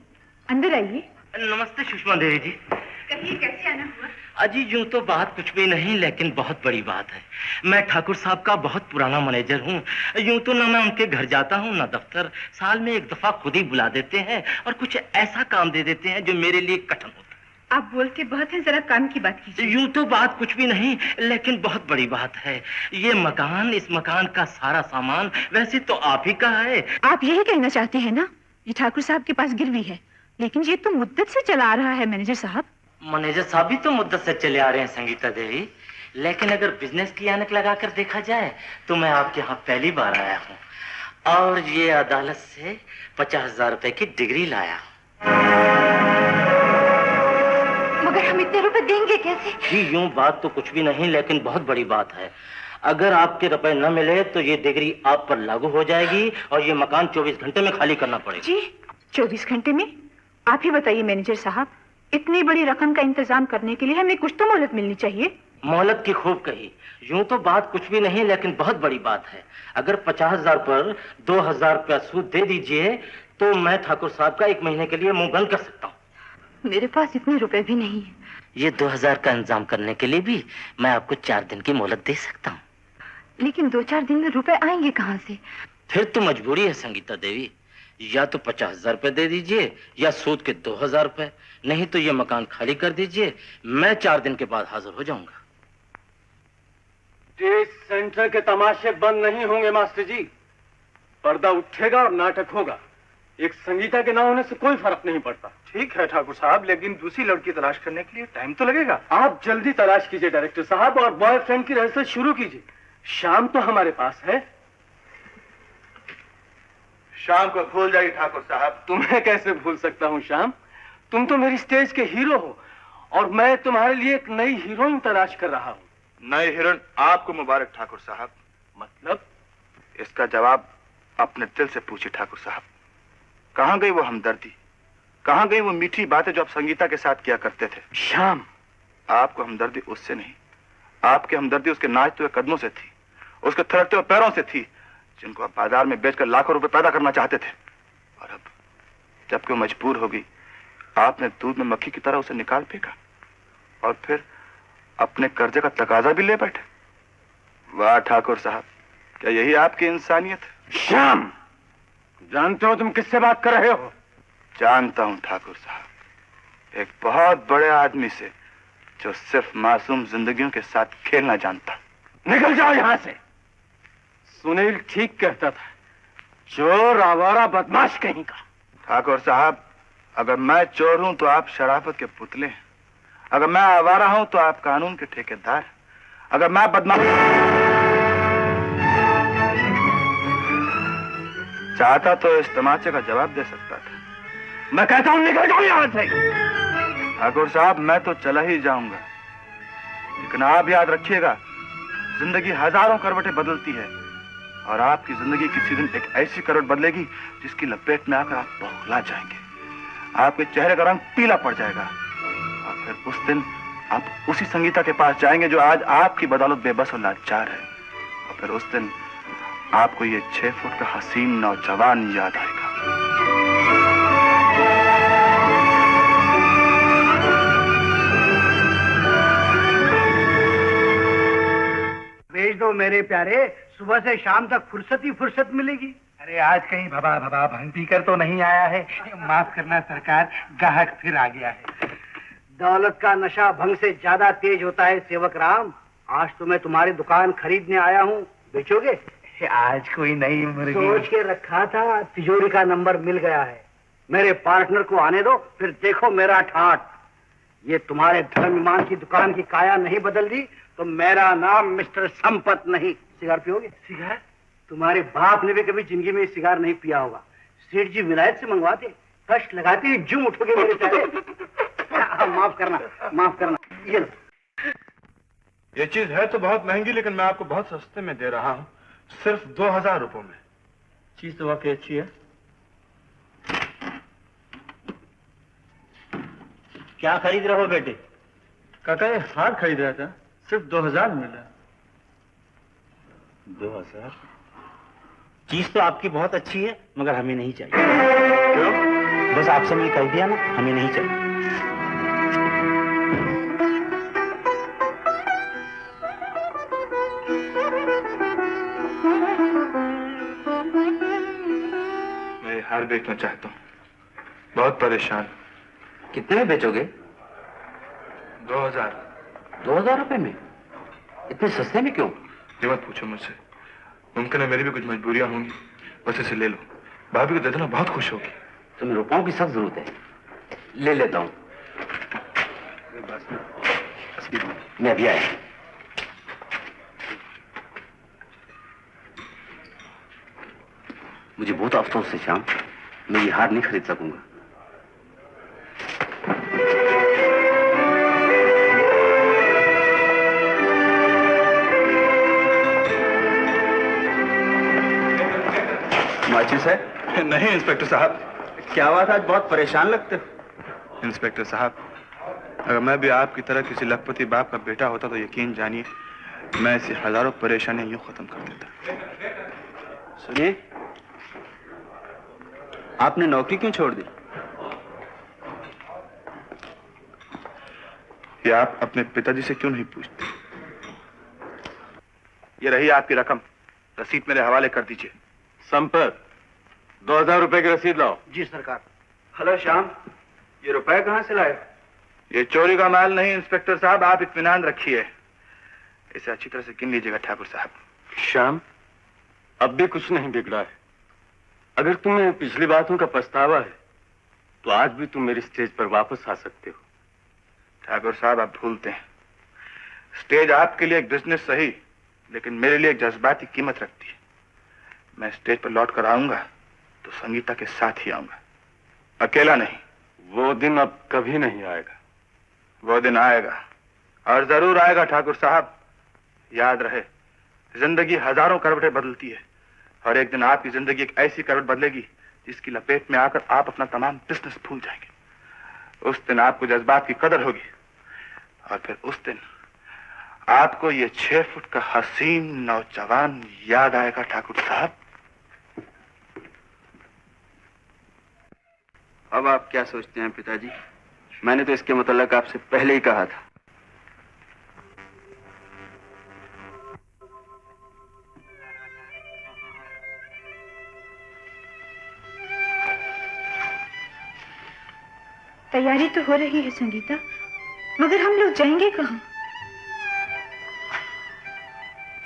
अंदर आइए। नमस्ते सुषमा देवी जी। कहिए कैसे आना हुआ? अजी यूं तो बात कुछ भी नहीं, लेकिन बहुत बड़ी बात है। मैं ठाकुर साहब का बहुत पुराना मैनेजर हूँ। यूं तो ना मैं उनके घर जाता हूँ ना दफ्तर। साल में एक दफा खुद ही बुला देते हैं और कुछ ऐसा काम दे देते हैं जो मेरे लिए कठिन होता है। आप बोलते बहुत हैं, जरा काम की बात कीजिए। यूं तो बात कुछ भी नहीं, लेकिन बहुत बड़ी बात है। ये मकान, इस मकान का सारा सामान वैसे तो आप ही का है। आप यही कहना चाहते हैं ना, ये ठाकुर साहब के पास गिरवी है, लेकिन ये तो मुद्दत से चला आ रहा है मैनेजर साहब। मैनेजर साहब भी तो मुद्दत से चले आ रहे हैं संगीता देवी, लेकिन अगर बिजनेस की ऐनक लगाकर देखा जाए तो मैं आपके यहाँ पहली बार आया हूँ। और ये अदालत से 50,000 रुपए की डिग्री लाया। मगर हम इतने रुपए देंगे कैसे? जी यूं बात तो कुछ भी नहीं, लेकिन बहुत बड़ी बात है। अगर आपके रुपए न मिले तो ये डिग्री आप पर लागू हो जाएगी और ये मकान 24 घंटे में खाली करना पड़ेगा। जी 24 घंटे में? आप ही बताइए मैनेजर साहब, इतनी बड़ी रकम का इंतजाम करने के लिए हमें कुछ तो मोहलत मिलनी चाहिए। मोहलत की खूब कही। यूं तो बात कुछ भी नहीं, लेकिन बहुत बड़ी बात है। अगर 50,000 पर 2,000 रुपया सूद दे दीजिए तो मैं ठाकुर साहब का 1 महीने के लिए मुंह बंद कर सकता हूँ। मेरे पास इतने रुपए भी नहीं है। ये 2,000 का इंतजाम करने के लिए भी मैं आपको 4 दिन की मोहलत दे सकता हूँ। लेकिन 2-4 दिन में रुपए आएंगे कहाँ से? फिर तो मजबूरी है संगीता देवी, या तो 50,000 रुपए दे दीजिए या सूद के 2,000 रुपए, नहीं तो ये मकान खाली कर दीजिए। मैं 4 दिन के बाद हाजिर हो जाऊंगा। स्टेज सेंटर के तमाशे बंद नहीं होंगे मास्टर जी। पर्दा उठेगा और नाटक होगा। एक संगीता के ना होने से कोई फर्क नहीं पड़ता। ठीक है ठाकुर साहब, लेकिन दूसरी लड़की तलाश करने के लिए टाइम तो लगेगा। आप जल्दी तलाश कीजिए डायरेक्टर साहब, और बॉयफ्रेंड की रिहर्सल शुरू कीजिए। शाम तो हमारे पास है। शाम को भूल जाइए ठाकुर साहब। तुम्हें कैसे भूल सकता हूँ श्याम? तुम तो मेरी स्टेज के हीरो हो और मैं तुम्हारे लिए एक नई हीरोइन तलाश कर रहा हूँ। नए हीरोइन आपको मुबारक ठाकुर साहब। मतलब? इसका जवाब अपने दिल से पूछिए ठाकुर साहब। कहाँ गई वो हमदर्दी, कहाँ गई वो मीठी बातें जो आप संगीता के साथ किया करते थे? श्याम, आपको हमदर्दी उससे नहीं, आपकी हमदर्दी उसके नाचते हुए कदमों से थी, उसके थिरकते हुए पैरों से थी, जिनको आप बाजार में बेचकर लाखों रुपए पैदा करना चाहते थे। और अब जबकि वो मजबूर होगी, आपने दूध में मक्खी की तरह उसे निकाल फेंका और फिर अपने कर्जे का तकाजा भी ले बैठे। वाह ठाकुर साहब, क्या यही आपकी इंसानियत? श्याम, जानते हो तुम किससे बात कर रहे हो? जानता हूं ठाकुर साहब, एक बहुत बड़े आदमी से जो सिर्फ मासूम जिंदगियों के साथ खेलना जानता। निकल जाओ यहां से। सुनील ठीक कहता था, चोर आवारा बदमाश कहीं का। ठाकुर साहब, अगर मैं चोर हूं तो आप शराफत के पुतले हैं, अगर मैं आवारा हूं तो आप कानून के ठेकेदार, अगर मैं बदमाश चाहता तो इस तमाचे का जवाब दे सकता था। मैं कहता हूं निकल जाओ यहां से। ठाकुर साहब, मैं तो चला ही जाऊंगा, लेकिन आप याद रखिएगा, जिंदगी हजारों करवटें बदलती है और आपकी जिंदगी किसी दिन एक ऐसी करवट बदलेगी जिसकी लपेट में आकर आप बौखला जाएंगे। आपके चेहरे का रंग पीला पड़ जाएगा और फिर उस दिन आप उसी संगीता के पास जाएंगे जो आज आपकी बदौलत बेबस और लाचार है। और फिर उस दिन आपको ये 6 फुट का हसीन नौजवान याद आएगा। भेज दो मेरे प्यारे, सुबह से शाम तक फुर्सत ही फुर्सत मिलेगी। अरे आज कहीं भबा भबा भंग पीकर तो नहीं आया है? माफ करना सरकार, गाहक फिर आ गया है। दौलत का नशा भंग से ज्यादा तेज होता है सेवक राम। आज तो मैं तुम्हारी दुकान खरीदने आया हूँ, बेचोगे? आज कोई नई मुर्गी सोच के रखा था, तिजोरी का नंबर मिल गया है। मेरे पार्टनर को आने दो, फिर देखो मेरा ठाट। ये तुम्हारे धर्म ईमान की दुकान की काया नहीं बदल दी तो मेरा नाम मिस्टर संपत नहीं। सिगार पियोगे? सिगार? तुम्हारे बाप ने भी कभी जिंदगी में सिगार नहीं पिया होगा। सेठ जी विलायत से मंगवाते, कष्ट लगाते ही जुम उठोगे मेरे प्यारे। माफ करना, माफ करना। ये लो। ये चीज है तो बहुत महंगी, लेकिन मैं आपको बहुत सस्ते में दे रहा हूँ, सिर्फ 2,000 रुपयों में। चीज तो वाकई अच्छी है। क्या खरीद रहे हो बेटे? काका ये हार खरीद रहा था, सिर्फ 2,000 मिल रहा। 2,000? चीज तो आपकी बहुत अच्छी है, मगर हमें नहीं चाहिए। क्यों? बस आपसे मैं कह दिया ना, हमें नहीं चाहिए। मैं हार बेचना चाहता हूँ, बहुत परेशान। कितने में बेचोगे? 2,000। 2,000 रुपए में? इतने सस्ते में क्यों? ये मत पूछो मुझसे, मुमकिन है मेरी भी कुछ मजबूरियां होंगी, बस इसे ले लो। भाभी को दे देना, बहुत खुश होगी। तुम्हें रुपयों की सख्त जरूरत है, ले लेता हूँ। मैं अभी आया। मुझे बहुत अफसोस है श्याम, मैं ये हार नहीं खरीद सकूंगा। माचिस है? नहीं इंस्पेक्टर साहब। क्या बात, आज बहुत परेशान लगते हो। इंस्पेक्टर साहब, अगर मैं भी आपकी तरह किसी लखपति बाप का बेटा होता तो यकीन जानिए मैं ऐसी हजारों परेशानियां यूं खत्म कर देता। सुनिए, आपने नौकरी क्यों छोड़ दी? ये आप अपने पिताजी से क्यों नहीं पूछते? ये रही आपकी रकम, रसीद मेरे हवाले कर दीजिए। संपत, 2000 रुपए की रसीद लाओ। जी सरकार। हेलो श्याम, ये रुपए कहाँ से लाए? ये चोरी का माल नहीं इंस्पेक्टर साहब, आप इत्मीनान रखिए। इसे अच्छी तरह से गिन लीजिएगा ठाकुर साहब। श्याम, अब भी कुछ नहीं बिगड़ा है। अगर तुम्हें पिछली बातों का पछतावा है तो आज भी तुम मेरी स्टेज पर वापस आ सकते हो। ठाकुर साहब, आप भूलते हैं, स्टेज आपके लिए एक बिजनेस सही, लेकिन मेरे लिए एक जज्बाती कीमत रखती है। मैं स्टेज पर लौट कर आऊंगा तो संगीता के साथ ही आऊंगा, अकेला नहीं। वो दिन अब कभी नहीं आएगा। वो दिन आएगा, और जरूर आएगा ठाकुर साहब। याद रहे, जिंदगी हजारों करवटें बदलती है, और एक दिन आपकी जिंदगी एक ऐसी करवट बदलेगी जिसकी लपेट में आकर आप अपना तमाम बिजनेस भूल जाएंगे। उस दिन आपको जज्बात की कदर होगी, और फिर उस दिन आपको ये 6 फुट का हसीन नौजवान याद आएगा ठाकुर साहब। अब आप क्या सोचते हैं पिताजी? मैंने तो इसके मुताल्लिक आपसे पहले ही कहा था। तैयारी तो हो रही है संगीता, मगर हम लोग जाएंगे कहाँ?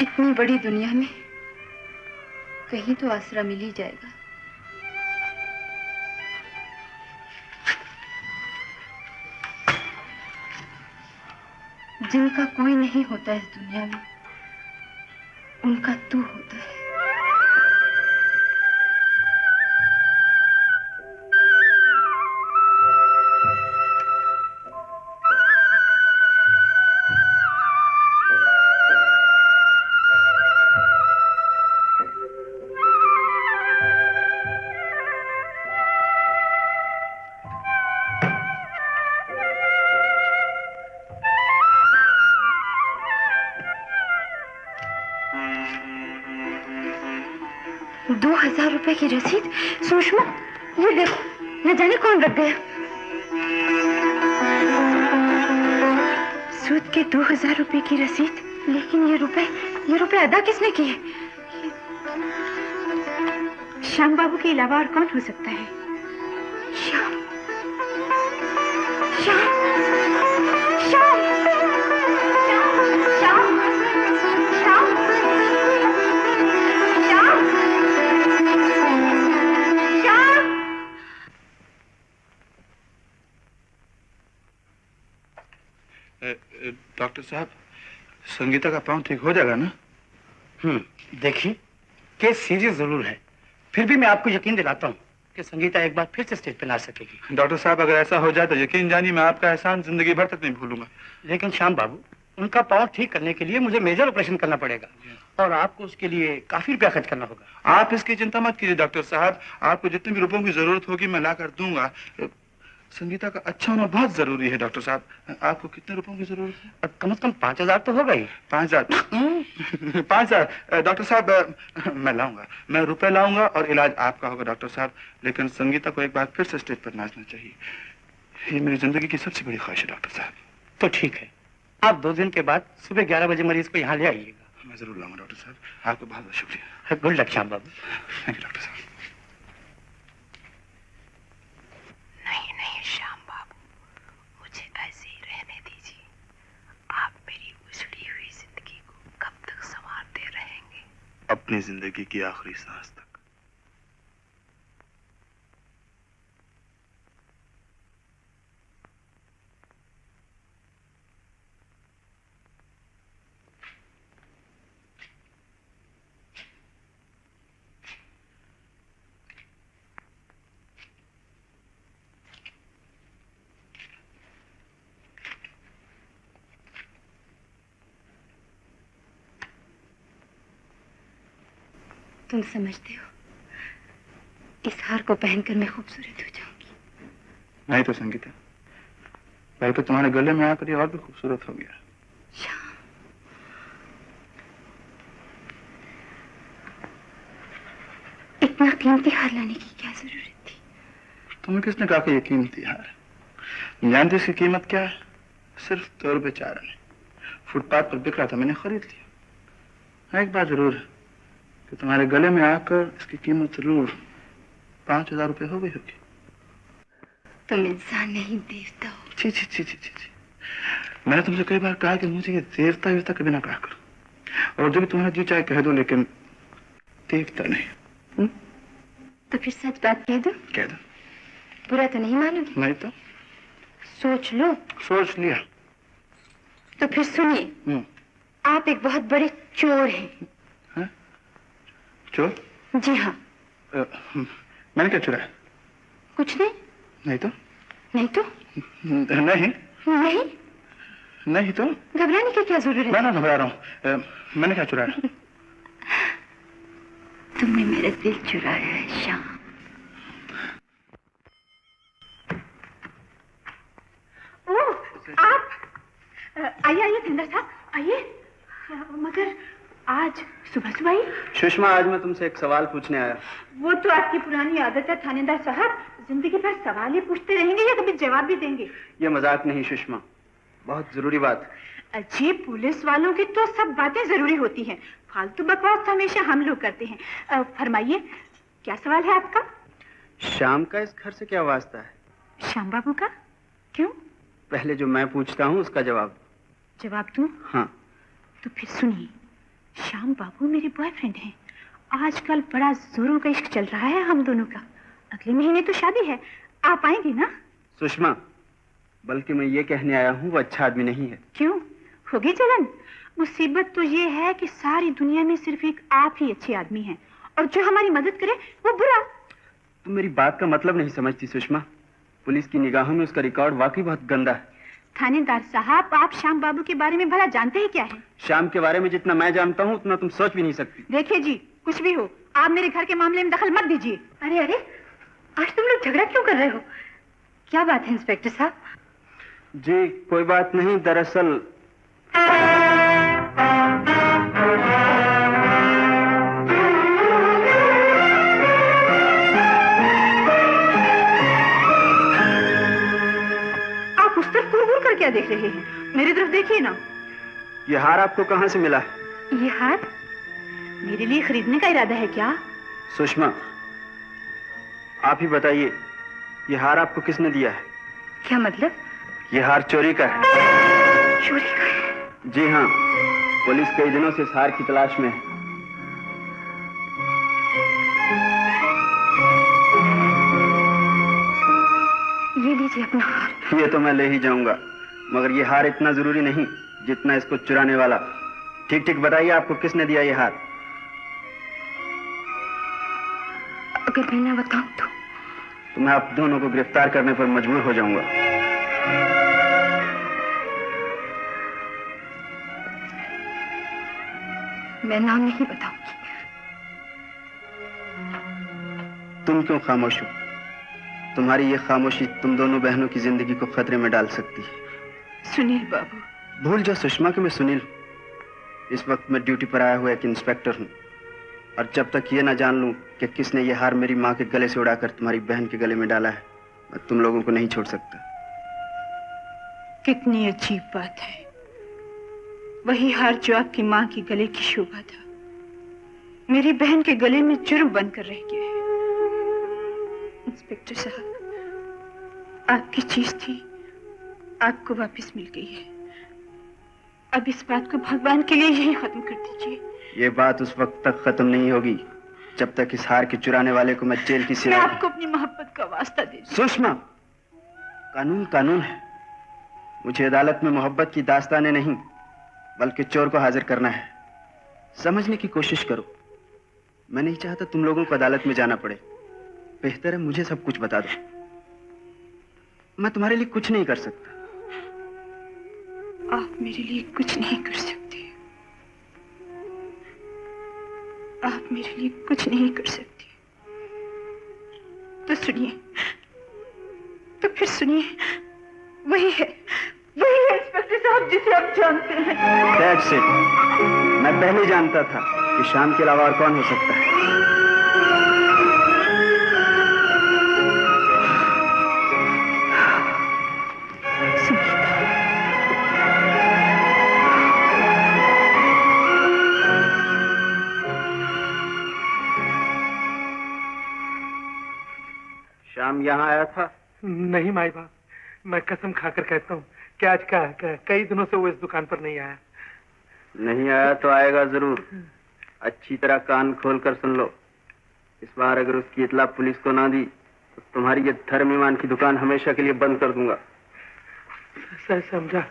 इतनी बड़ी दुनिया में कहीं तो आसरा मिल ही जाएगा। जिनका कोई नहीं होता इस दुनिया में, उनका तू होता है। ₹2000 की रसीद। सुषमा, ये देखो, न जाने कौन रख गया। सूद के ₹2000 की रसीद। लेकिन ये रुपए अदा किसने किए? श्याम बाबू के अलावा और कौन हो सकता है? श्याम, श्याम, श्याम, श्याम, श्याम, डॉक्टर साहब, संगीता का पांव ठीक हो जाएगा ना? देखिए, केस सीरियस जरूर है, फिर भी मैं आपको यकीन दिलाता हूँ कि संगीता एक बार फिर से स्टेज पे नाच सकेगी। डॉक्टर साहब, अगर ऐसा हो जाए तो यकीन जानिए मैं आपका एहसान जिंदगी भर तक नहीं भूलूंगा। लेकिन श्याम बाबू, उनका पांव ठीक करने के लिए मुझे मेजर ऑपरेशन करना पड़ेगा, और आपको उसके लिए काफी रुपया खर्च करना होगा। आप इसकी चिंता मत कीजिए डॉक्टर साहब, आपको जितने भी रुपयों की जरूरत होगी मैं ला कर दूंगा। संगीता का अच्छा होना बहुत जरूरी है डॉक्टर साहब। आपको कितने रुपयों की जरूरत है? कम से कम 5000 तो होगा ही। 5000? 5000? डॉक्टर साहब, मैं लाऊंगा, मैं रुपए लाऊंगा और इलाज आपका होगा डॉक्टर साहब। लेकिन संगीता को एक बार फिर से स्टेज पर नाचना चाहिए, ये मेरी जिंदगी की सबसे बड़ी ख्वाहिश है डॉक्टर साहब। तो ठीक है, आप 2 दिन के बाद सुबह 11 बजे मरीज को यहाँ ले आइएगा। मैं जरूर लाऊंगा डॉक्टर साहब, आपका बहुत बहुत शुक्रिया। Good luck Shyam Babu. Thank you doctor साहब। नहीं नहीं श्याम बाबू, मुझे ऐसे ही रहने दीजिए। आप मेरी उजड़ी हुई जिंदगी को कब तक संवारते रहेंगे? अपनी जिंदगी की आखिरी सांस तक। तुम समझते हो इस हार को पहनकर मैं खूबसूरत हो जाऊंगी? नहीं तो संगीता, बल्कि तुम्हारे गले में आकर ये और भी खूबसूरत हो गया। इतना कीमती हार लाने की क्या जरूरत थी? तुम्हें किसने कहा कि ये कीमती हार है? जानते इसकी कीमत क्या है? सिर्फ 2 रुपए 4 आने। फुटपाथ पर बिक रहा था, मैंने खरीद लिया। एक बात जरूर है कि तुम्हारे गले में आकर इसकी कीमत जरूर 5000 रुपए हो गई होगी। तुम इंसान नहीं देवता हो। छी छी छी छी छी। मैंने तुमसे कई बार कहा कि मुझे ये देवता वेवता कभी ना कहा करो, और जो भी तुम्हारा जी चाहे कह दो, लेकिन देवता नहीं। तो फिर सच बात कह दो। कह दो। बुरा तो नहीं मानोगे? नहीं तो। सोच लो। सोच लिया। तो फिर सुनिए, आप एक बहुत बड़े चोर हैं। चोर? जी हाँ। मैंने क्या चुराया? कुछ नहीं। नहीं तो? नहीं तो? नहीं। नहीं? नहीं तो? घबराने की क्या जरूरत है? मैं ना घबरा रहा हूँ। मैंने क्या चुराया? तुमने मेरा दिल चुराया है श्याम। ओह, आप आइए आइए धंधा साहब आइए। मगर आज सुबह सुबह ही? सुषमा, आज मैं तुमसे एक सवाल पूछने आया। वो तो आपकी पुरानी आदत है थानेदार साहब, जिंदगी भर सवाल ही पूछते रहेंगे या कभी जवाब भी देंगे? ये मजाक नहीं सुषमा, बहुत जरूरी बात। अजीब, पुलिस वालों की तो सब बातें जरूरी होती हैं, फालतू बकवास तो हमेशा हम लोग करते हैं। फरमाइए, क्या सवाल है आपका? श्याम का इस घर से क्या वास्ता है? श्याम बाबू का? क्यों? पहले जो मैं पूछता हूँ उसका जवाब। जवाब दूं? हाँ। तो फिर सुनिए, श्याम बाबू मेरे बॉयफ्रेंड हैं। आजकल बड़ा जोरों का इश्क चल रहा है हम दोनों का। अगले महीने तो शादी है, आप आएंगे ना? सुषमा, बल्कि मैं ये कहने आया हूँ वो अच्छा आदमी नहीं है। क्यों, होगी जलन? मुसीबत तो ये है कि सारी दुनिया में सिर्फ एक आप ही अच्छे आदमी हैं, और जो हमारी मदद करे वो बुरा। तुम मेरी बात का मतलब नहीं समझती सुषमा। पुलिस की निगाहों में उसका रिकॉर्ड वाकई बहुत गंदा है। थानेदार साहब, आप श्याम बाबू के बारे में भला जानते ही क्या है? श्याम के बारे में जितना मैं जानता हूँ उतना तुम सोच भी नहीं सकती। देखिए जी, कुछ भी हो, आप मेरे घर के मामले में दखल मत दीजिए। अरे अरे, आज तुम लोग झगड़ा क्यों कर रहे हो? क्या बात है इंस्पेक्टर साहब? जी कोई बात नहीं, दरअसल आप उस तरफ घूर कर क्या देख रहे हैं? मेरी तरफ देखिए ना। ये हार आपको कहाँ से मिला? ये हार मेरे लिए खरीदने का इरादा है क्या? सुषमा, आप ही बताइए, ये हार आपको किसने दिया है? क्या मतलब? ये हार चोरी का है। चोरी का है? जी हाँ, पुलिस कई दिनों से इस हार की तलाश में है। ये लीजिए अपना हार। ये तो मैं ले ही जाऊंगा, मगर ये हार इतना जरूरी नहीं जितना इसको चुराने वाला। ठीक ठीक बताइए, आपको किसने दिया ये हार? अगर मैं ना बताऊं तो मैं आप दोनों को गिरफ्तार करने पर मजबूर हो जाऊंगा। मैं नाम नहीं बताऊंगी। तुम क्यों खामोश हो? तुम्हारी ये खामोशी तुम दोनों बहनों की जिंदगी को खतरे में डाल सकती है। सुनील बाबू। भूल जाओ सुषमा कि मैं सुनील। इस वक्त मैं ड्यूटी पर आया हुआ एक इंस्पेक्टर हूं, और जब तक ये ना जान लूं कि किसने ये हार मेरी माँ के गले से उड़ाकर तुम्हारी बहन के गले में डाला है, मैं तुम लोगों को नहीं छोड़ सकता। कितनी अजीब बात है, वही हार जो आपकी माँ के गले की शोभा था, मेरी बहन के गले में जुर्म बनकर रह गया है। इंस्पेक्टर साहब, आपकी चीज थी, आपको वापस मिल गई है। अब इस बात को भगवान के लिए यही खत्म कर दीजिए। ये बात उस वक्त तक खत्म नहीं होगी जब तक इस हार के चुराने वाले को मैं जेल की मैं आपको अपनी मोहब्बत का वास्ता दे दूं। सुषमा, कानून कानून है। मुझे अदालत में मोहब्बत की दास्तानें नहीं बल्कि चोर को हाजिर करना है। समझने की कोशिश करो। मैं नहीं चाहता तुम लोगों को अदालत में जाना पड़े। बेहतर है मुझे सब कुछ बता दो। मैं तुम्हारे लिए कुछ नहीं कर सकता। आप मेरे लिए कुछ नहीं कर सकते। आप मेरे लिए कुछ नहीं कर सकती तो सुनिए, तो फिर सुनिए, वही है इंस्पेक्टर साहब जिसे आप जानते हैं। That's it. मैं पहले जानता था कि शाम के अलावा और कौन हो सकता है। शाम यहाँ आया था? नहीं माई बाप, मैं कसम खाकर कहता हूँ कि आज कई दिनों से वो इस दुकान पर नहीं आया। नहीं आया तो आएगा जरूर। अच्छी तरह कान खोलकर सुन लो। इस बार अगर उसकी इत्तला पुलिस को ना दी तो तुम्हारी ये धर्म ईमान की दुकान हमेशा के लिए बंद कर दूंगा। सही समझा।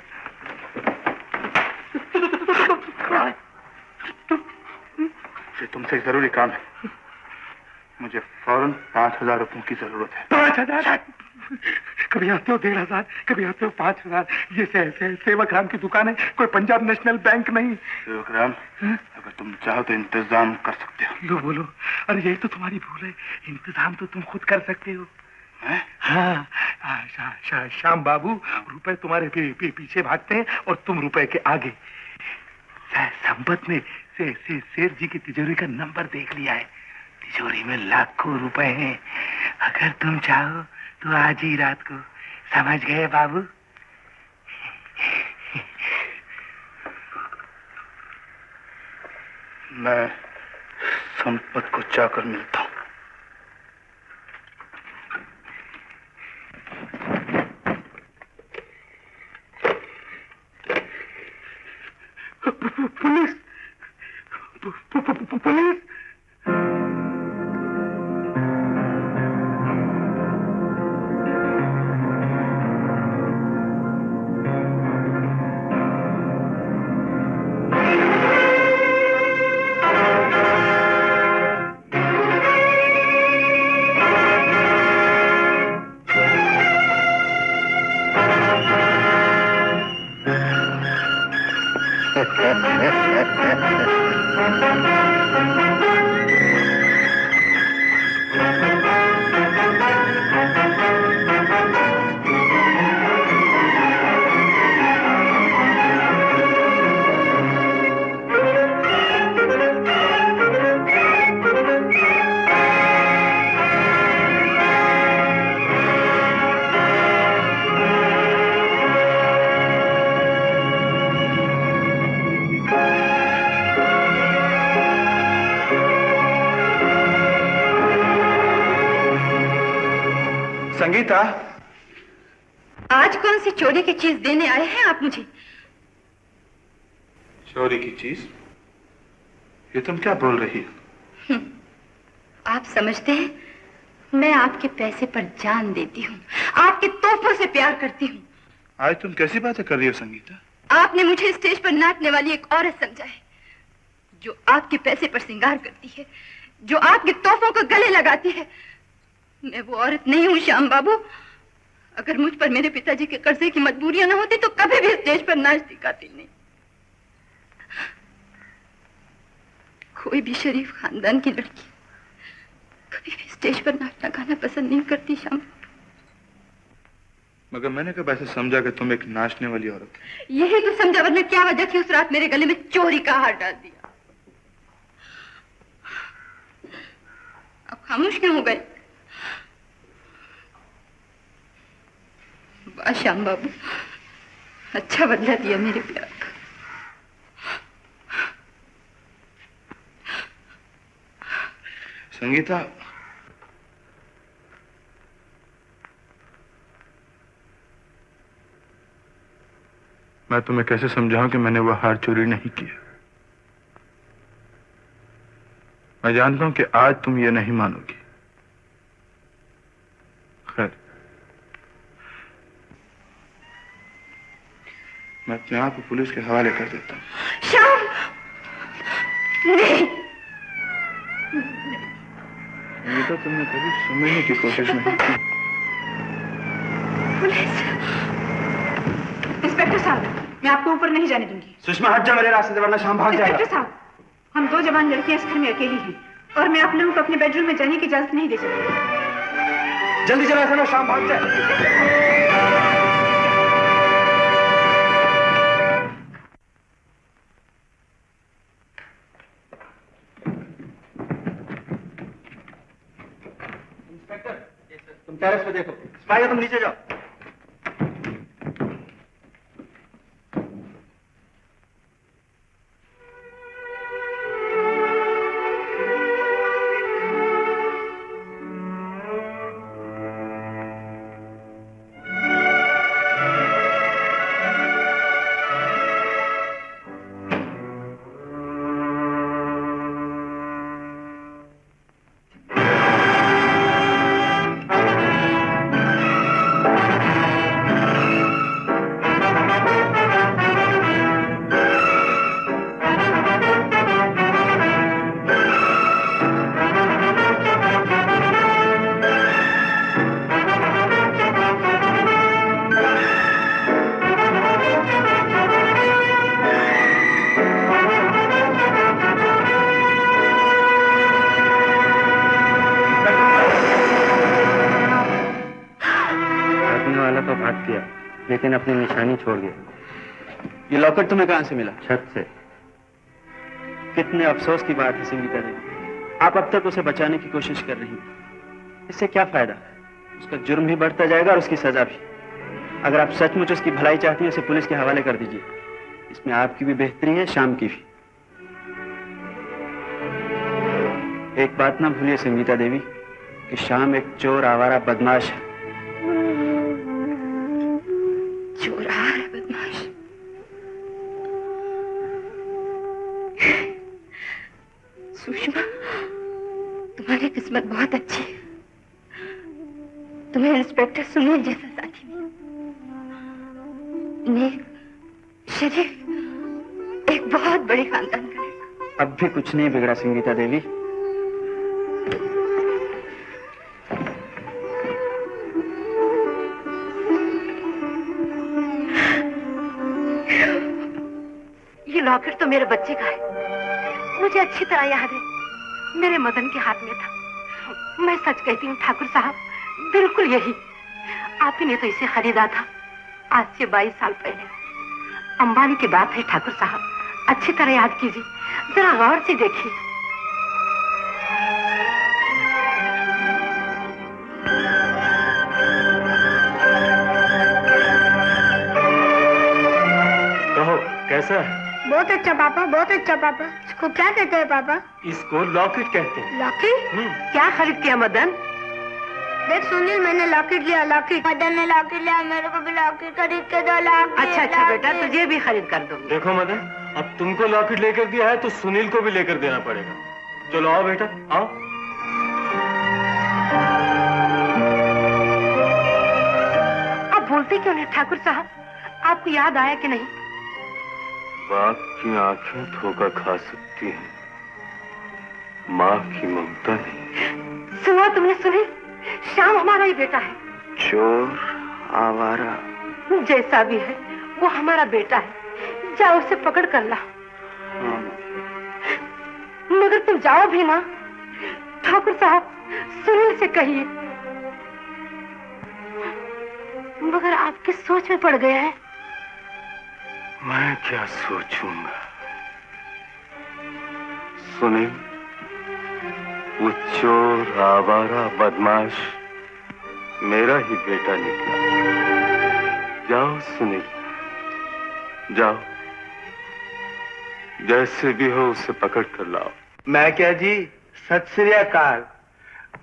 ये तुमसे एक जरूरी काम है। मुझे फौरन 5,000 रुपयों की जरूरत है। 5,000? कभी आते हो 1,500, कभी आते हो 5,000। ये सेवक राम की दुकान है, कोई पंजाब नेशनल बैंक नहीं। सेवक राम, अगर तुम चाहो तो इंतजाम कर सकते हो। लो बोलो। अरे यही तो तुम्हारी भूल है, इंतजाम तो तुम खुद कर सकते हो। हाँ, श्याम बाबू रुपए तुम्हारे पीछे भागते हैं और तुम रुपए के आगे। संपत ने सेठ जी की तिजोरी का नंबर देख लिया है। तिजोरी में लाखों रुपए हैं। अगर तुम चाहो तो आज ही रात को, समझ गए बाबू? मैं संपत को जाकर मिलता हूँ। पुलिस! पुलिस! संगीता, आज कौन सी चोरी की चीज देने आए हैं आप मुझे? चोरी की चीज? ये तुम क्या बोल रही हो? आप समझते हैं मैं आपके पैसे पर जान देती हूँ, आपके तोहफों से प्यार करती हूँ। आज तुम कैसी बातें कर रही हो संगीता? आपने मुझे स्टेज पर नाचने वाली एक औरत समझा है, जो आपके पैसे पर श्रृंगार करती है, जो आपके तोहफों को गले लगाती है। मैं वो औरत नहीं हूँ श्याम बाबू। अगर मुझ पर मेरे पिताजी के कर्जे की मजबूरियां न होती तो कभी भी स्टेज पर नाचती गाती नहीं। कोई भी शरीफ खानदान की लड़की कभी भी स्टेज पर नाचना गाना पसंद नहीं करती श्याम। मगर मैंने कब ऐसे समझा कि तुम एक नाचने वाली औरत हो? यही तो समझा, वरना क्या वजह थी उस रात मेरे गले में चोरी का हार डाल दिया? अब खामोश क्यों हो गए? वाह श्याम बाबू, अच्छा बदला दिया मेरे प्यार का। संगीता, मैं तुम्हें कैसे समझाऊं कि मैंने वह हार चोरी नहीं किया। मैं जानता हूं कि आज तुम ये नहीं मानोगी। खैर, मैं अपने आप को पुलिस के हवाले कर देता हूं। श्याम, नहीं। ये तो तुमने कभी समझने की कोशिश नहीं की। पुलिस! इंस्पेक्टर साहब, मैं आपको ऊपर नहीं जाने दूंगी। सुषमा, हट जा मेरे रास्ते से, वरना शाम भाग जाएगा। इंस्पेक्टर साहब, हम 2 जवान लड़कियां इस घर में अकेली हैं और मैं आप लोगों को अपने बेडरूम में जाने की इजाजत नहीं दे सकती। जल्दी चला सुनो, शाम भाग जाए। तुम टेरेस पे देखो। स्पाई, तुम नीचे जाओ। लेकिन अपनी निशानी छोड़ गया। ये लॉकेट तुम्हें कहां से मिला? छत से। कितने अफसोस की बात है संगीता देवी, आप अब तक उसे बचाने की कोशिश कर रही हैं। इससे क्या फायदा? उसका जुर्म भी बढ़ता जाएगा और उसकी सजा भी। अगर आप सचमुच उसकी भलाई चाहती हैं, उसे पुलिस के हवाले कर दीजिए। इसमें आपकी भी बेहतरी है, शाम की भी। एक बात ना भूलिए संगीता देवी कि शाम एक चोर, आवारा, बदमाश है। चोर, आवारा, बदमाश। सुषमा, तुम्हारी किस्मत बहुत अच्छी है। तुम्हें इंस्पेक्टर सुनील जैसा साथी मिला। नेक, शरीफ, एक बहुत बड़े खानदान का लड़का। अब भी कुछ नहीं बिगड़ा संगीता देवी। ये लॉकेट तो मेरे बच्चे का है, मुझे अच्छी तरह याद है। मेरे मदन के हाथ में था। मैं सच कहती हूँ ठाकुर साहब, बिल्कुल यही। आप ही ने तो इसे खरीदा था आज से 22 साल पहले। अंबानी की बात है ठाकुर साहब, अच्छी तरह याद कीजिए, जरा गौर से देखिए। कहो कैसा है? बहुत अच्छा पापा, बहुत अच्छा पापा। इसको क्या कहते हैं पापा? इसको लॉकेट कहते हैं। लॉकेट? क्या खरीद किया मदन? देख सुनील, मैंने लॉकेट लिया। लॉकेट मदन ने लॉकेट लिया, मेरे को भी लॉकेट खरीद के दो। लॉकेट। अच्छा अच्छा बेटा, तुझे भी खरीद कर दूंगी। देखो मदन, अब तुमको लॉकेट लेकर दिया है तो सुनील को भी लेकर देना पड़ेगा। चलो आओ बेटा, आओ। आप बोलते क्यों नहीं ठाकुर साहब? आपको याद आया कि नहीं? बाप की आंखें धोखा खा सकती हैं, माँ की ममता नहीं। सुना तुमने सुनील? श्याम हमारा ही बेटा है। चोर, आवारा, जैसा भी है वो हमारा बेटा है। जाओ उसे पकड़ कर ला। मगर तुम जाओ भी ना ठाकुर साहब, सुनील से कहिए। मगर आप किस सोच में पड़ गए हैं? मैं क्या सोचूंगा सुनील, वो चोर, आवारा, बदमाश मेरा ही बेटा निकला। जाओ सुनील, जाओ, जैसे भी हो उसे पकड़ कर लाओ। मैं क्या जी, सत श्री अकाल।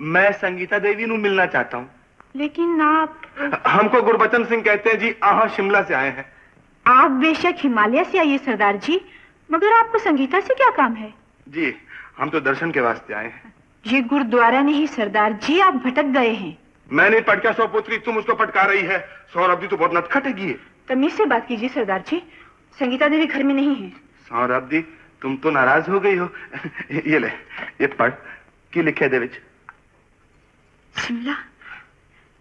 मैं संगीता देवी नू मिलना चाहता हूँ। लेकिन आप? हमको गुरबचन सिंह कहते हैं जी। आहा शिमला से आए हैं। आप बेशक हिमालय से आइए सरदार जी, मगर आपको संगीता से क्या काम है? जी हम तो दर्शन के वास्ते आए हैं। ये गुरुद्वारा नहीं सरदार जी, आप भटक गए हैं। मैं नहीं पटका सौ पुत्री, तुम उसको पटका रही है। सौरभ जी तो बहुत नटखटेगी है। तमीज से बात कीजिए सरदार जी, संगीता देवी घर में नहीं है। सौरभ जी तुम तो नाराज हो गई हो। ये ले, ये पढ़ की लिखे दे विच। शिमला?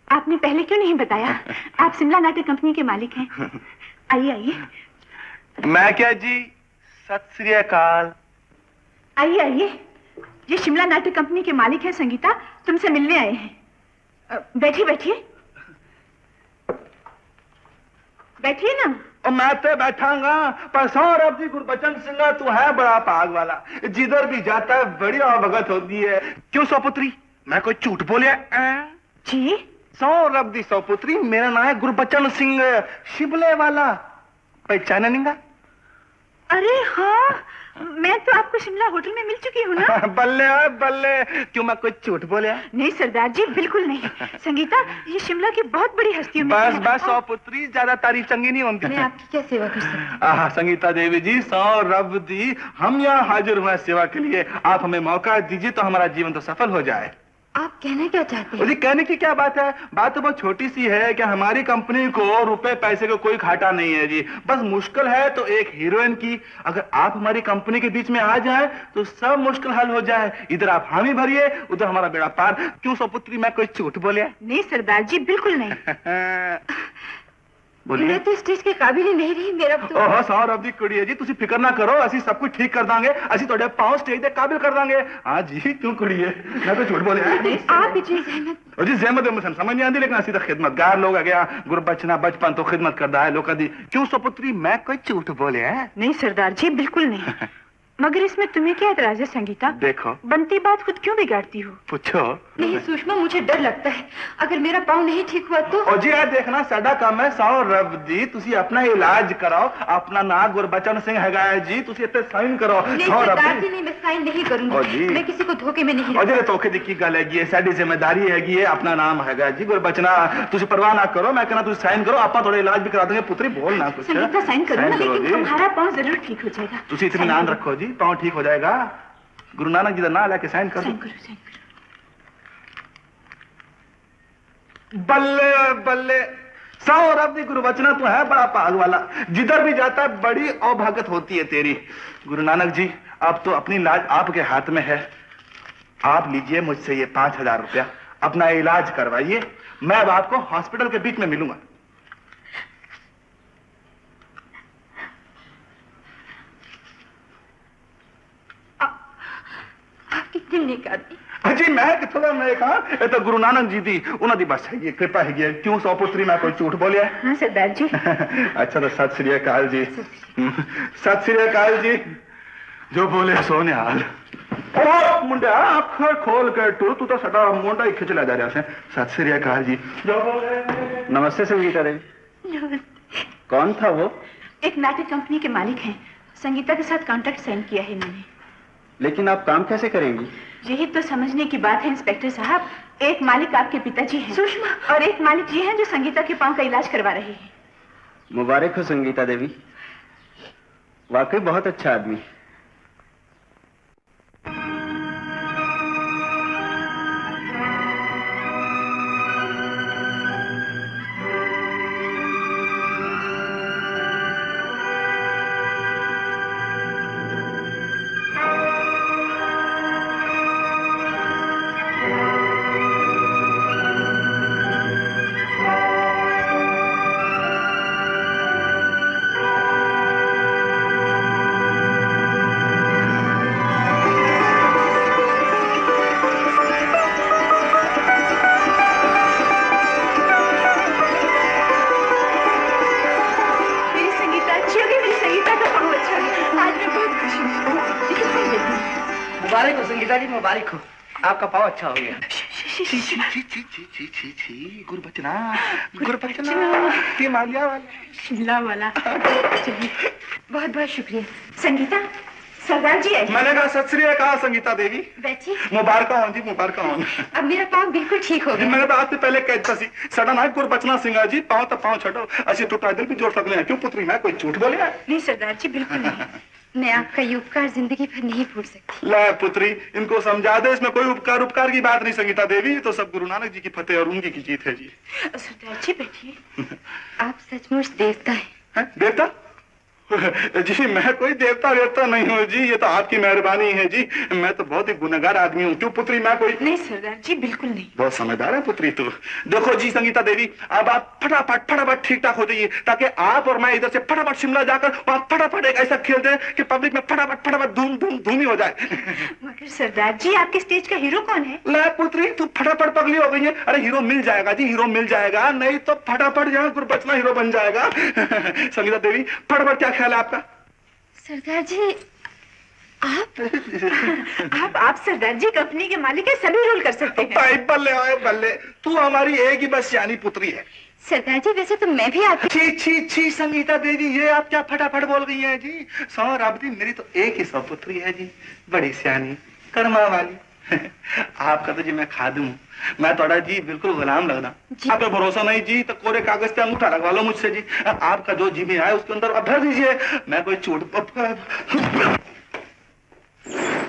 आपने पहले क्यों नहीं बताया? आप शिमला नाट्य कंपनी के मालिक हैं। आइए आइए। मैं क्या जी, सत श्री अकाल। आइए आइए, ये शिमला नाट्य कंपनी के मालिक हैं संगीता, तुमसे मिलने आए हैं। बैठिए बैठिए बैठिए ना। और मैं तो बैठांगा, पर सौरभ जी गुरबचन सिंह तू है बड़ा पाग वाला, जिधर भी जाता है बड़ी अवगत होती है। क्यों सौपुत्री, मैं कोई झूठ बोलिया? जी सौरभ दी सौपुत्री, मेरा नाम है गुरबचन सिंह, शिमले वाला, पहचाना नहीं? अरे हाँ, मैं तो आपको शिमला होटल में मिल चुकी हूँ ना। बल्ले बल्ले, क्यों मैं कोई झूठ बोलिया? नहीं सरदार जी, बिल्कुल नहीं। संगीता, ये शिमला की बहुत बड़ी हस्तियों में बस बस सौपुत्री, ज्यादा तारीफ चंगी नहीं होती। मैं आपकी क्या सेवा कर सकती हूँ? संगीता देवी जी, सौरभ जी, हम यहाँ हाजिर हुए सेवा के लिए, आप हमें मौका दीजिए तो हमारा जीवन तो सफल हो जाए। आप कहना क्या चाहते हैं? जी कहने की क्या बात है, बात तो बहुत छोटी सी है कि हमारी कंपनी को रुपए पैसे का कोई घाटा नहीं है जी। बस मुश्किल है तो एक हीरोइन की, अगर आप हमारी कंपनी के बीच में आ जाए तो सब मुश्किल हल हो जाए। इधर आप हामी भरिए, उधर हमारा बेड़ा पार। क्यों सौपुत्री, मैं कोई झूठ बोलिया? नहीं सरदार जी, बिल्कुल नहीं। मैं तो स्टेज के काबिल ही नहीं रही, मेरा तो। ओह सौरभ जी कुड़ी है जी, तुसी फिक्र ना करो, ਅਸੀਂ सब कुछ ठीक कर दांगे, ਅਸੀਂ ਤੁਹਾਡੇ पांव स्टेज ਦੇ काबिल कर दांगे। हाँ जी, क्यों कुड़ी है, मैं तो झूठ बोलिया? आप इतनी जहमत। जी जहमत में समझ नहीं आती, लेकिन ਅਸੀਂ ਤਾਂ खिदमतगार लोग है, गुरबचना बचपन तो खिदमत करता है लोगों दी। क्यों सौपुत्री, मैं कोई झूठ बोलिया? नहीं सरदार जी, बिल्कुल नहीं। मगर इसमें तुम्हें क्या एतराज है संगीता? देखो, बनती बात खुद क्यों बिगाड़ती हो? पूछो। नहीं सुषमा, मुझे डर लगता है, अगर मेरा पाँव नहीं ठीक हुआ तो। और जी यार देखना, साडा काम है सौरभ जी, तुसी अपना इलाज कराओ, अपना नाम गुरबचन सिंह हैगा जी, तुसी इत्ते साइन करो। नहीं सरदार जी, नहीं, मैं साइन नहीं करूंगी, मैं किसी को धोखे में नहीं। और जी धोखे दी की गल हैगी, साडी जिम्मेदारी हैगी, अपना नाम हैगा जी गुरबचना, तुसी परवाह ना करो, मैं कहना तुसी साइन करो, आपा थोड़ा इलाज भी करा देंगे। पुत्री बोल ना कुछ। संगीता साइन करो ना, लेकिन तुम्हारा पाँव जरूर ठीक हो जाएगा। तुसी इत्मीनान रखो जी, पाँव ठीक हो जाएगा। गुरु नानक जी का नाम लेके साइन कर दो। बल्ले बल्ले, सौरभ जी गुरबचना तू है बड़ा पाग वाला, जिधर भी जाता है बड़ी अभागत होती है तेरी। गुरु नानक जी, अब तो अपनी लाज आपके हाथ में है, आप लीजिए मुझसे ये 5000 रुपया, अपना इलाज करवाइए, मैं अब आपको हॉस्पिटल के बीच में मिलूंगा। कितने नेक आदमी। जी मैं किथों मैं कहा, ये तो गुरु नानक जी दी उन्होंने बस है, कृपा है। क्यों सौपुत्री, मैं कोई झूठ बोलिया? हाँ सरदार जी। अच्छा तो सत श्री अकाल जी। सत श्री अकाल जी, जो बोले सो निहाल। मुंडा अख खोल के तू तो सटा मुंडा ही खिंच ला जा रहा है। सत श्री अकाल जी, जो बोले। नमस्ते संगीता देवी। कौन था वो? एक नाट्य कंपनी के मालिक हैं, संगीता के साथ कॉन्ट्रैक्ट साइन किया है इन्होंने। लेकिन आप काम कैसे करेंगी? यही तो समझने की बात है इंस्पेक्टर साहब। एक मालिक आपके पिताजी हैं सुषमा, और एक मालिक ये हैं जो संगीता के पांव का इलाज करवा रहे हैं। मुबारक हो संगीता देवी, वाकई बहुत अच्छा आदमी। मुबारक हो, आपका पाँव अच्छा हो गया। गुरबचना गुरबचना हिमालय वाला, शिमला वाला। बहुत बहुत शुक्रिया संगीता। सरदार जी मैंने कहा सत श्री अकाल संगीता देवी। बैठिए। मुबारक हो जी, मुबारक हो। अब मेरा पाँव बिल्कुल ठीक हो गया। मैंने तो आज से पहले कह दिया सी, साडा नाम गुरबचना सिंह जी, पाँव तो पाँव छोड़ो, असि टूटा दिल भी जोड़ सकते हैं। क्यों पुत्री, मैं कोई झूठ बोलिया? नहीं सरदार जी, बिल्कुल नहीं। मैं आपका ये उपकार जिंदगी भर नहीं भूल सकती। ला पुत्री, इनको समझा दे, इसमें कोई उपकार की बात नहीं संगीता देवी, तो सब गुरु नानक जी की फतेह और उनकी की जीत है जी। सरदार जी बैठिए। आप सचमुच देवता हैं। देवता? जी मैं कोई देवता वेवता नहीं हूँ जी, ये तो आपकी मेहरबानी है जी। मैं तो बहुत ही गुनहगार आदमी हूँ। क्यों पुत्री, मैं कोई नहीं सरदार जी, बिल्कुल नहीं। बहुत समझदार है पुत्री तू। देखो जी संगीता देवी, अब आप फटाफट ठीक ठाक हो जाइए, ताकि आप और मैं इधर से फटाफट शिमला जाकर वहाँ फटाफट एक ऐसा खेल दें कि पब्लिक में फटाफट धूम ही हो जाए। मगर सरदार जी, आपके स्टेज का हीरो कौन है? ले पुत्री, तू फटाफट पगली हो गई है। अरे हीरो मिल जाएगा जी, हीरो मिल जाएगा, नहीं तो फटाफट यहाँ गुरबचना हीरो बन जाएगा। संगीता देवी, फटाफट क्या ख्याल है आपका? सरदार जी आप सरदार जी कंपनी के मालिक है, सभी रोल कर सकते हैं। बल्ले, तू हमारी एक ही बस यानी पुत्री है। सरदार जी वैसे तो मैं भी आपकी छी संगीता देवी, ये आप क्या फटाफट बोल गई हैं जी? सौ रबदी, मेरी तो एक ही सौ पुत्री है जी, बड़ी सियानी कर्मा वाली। आपका तो जी मैं खादम हूँ, मैं थोड़ा जी बिल्कुल गुलाम लगना। आप पे भरोसा नहीं जी तो कोरे कागज पे अंगूठा लगवा लो मुझसे जी। आपका जो जी में आए उसके अंदर अब भर दीजिए, मैं कोई झूठ।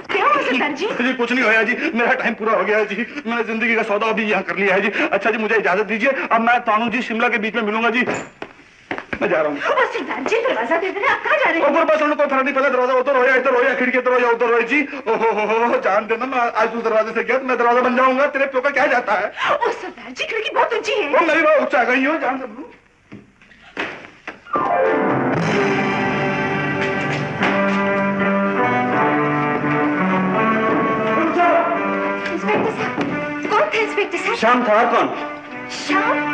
क्या हुआ सरदार जी? जी कुछ नहीं होया जी, मेरा टाइम पूरा हो गया है जी, मैंने जिंदगी का सौदा अभी यहाँ कर लिया है जी। अच्छा जी मुझे इजाजत दीजिए, अब मैं तानू जी शिमला के बीच में मिलूंगा जी, मैं जा रहा हूँ। सरदार जी दरवाजा दे देना, आप कहाँ जा रहे हैं? ऊपर बस कोई फर्क नहीं पड़ा, दरवाजा उधर हो या इधर हो या खिड़की इधर हो या उधर हो जी। ओहो जान देना, मैं आज तू दरवाजे से गया तो मैं दरवाजा बन जाऊंगा, तेरे प्यो का क्या जाता है? ओ सरदार जी, खिड़की बहुत ऊंची है। वो मेरी बहुत ऊंचा गई हो, जान दे। इंस्पेक्टर साहब, कौन थे इंस्पेक्टर साहब? शाम था, और कौन? शाम?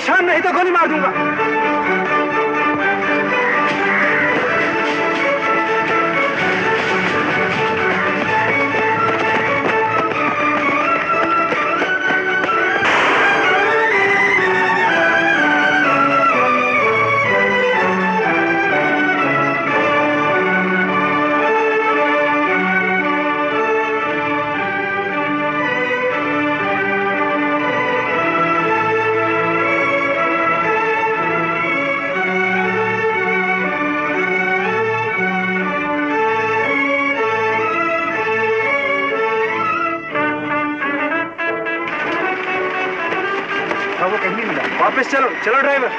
शाम नहीं तो गोली मार दूंगा। वापस चलो चलो ड्राइवर।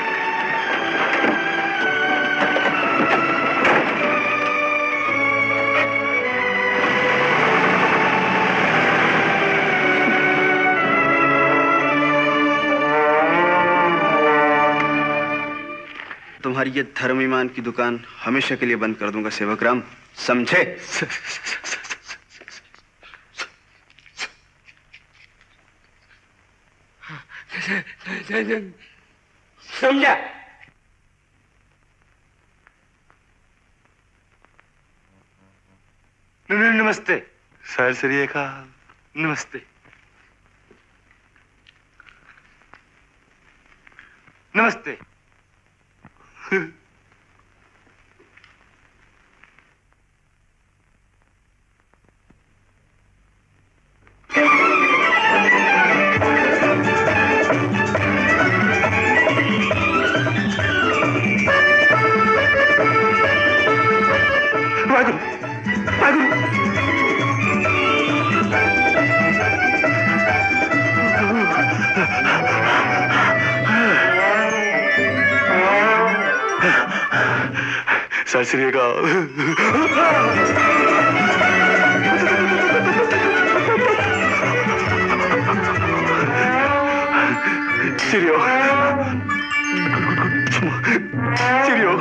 तुम्हारी ये धर्म ईमान की दुकान हमेशा के लिए बंद कर दूंगा सेवकराम, समझे? समझा। नमस्ते सर, श्री अकाल। नमस्ते नमस्ते। सत श्री अकाल। सीरियो सीरियो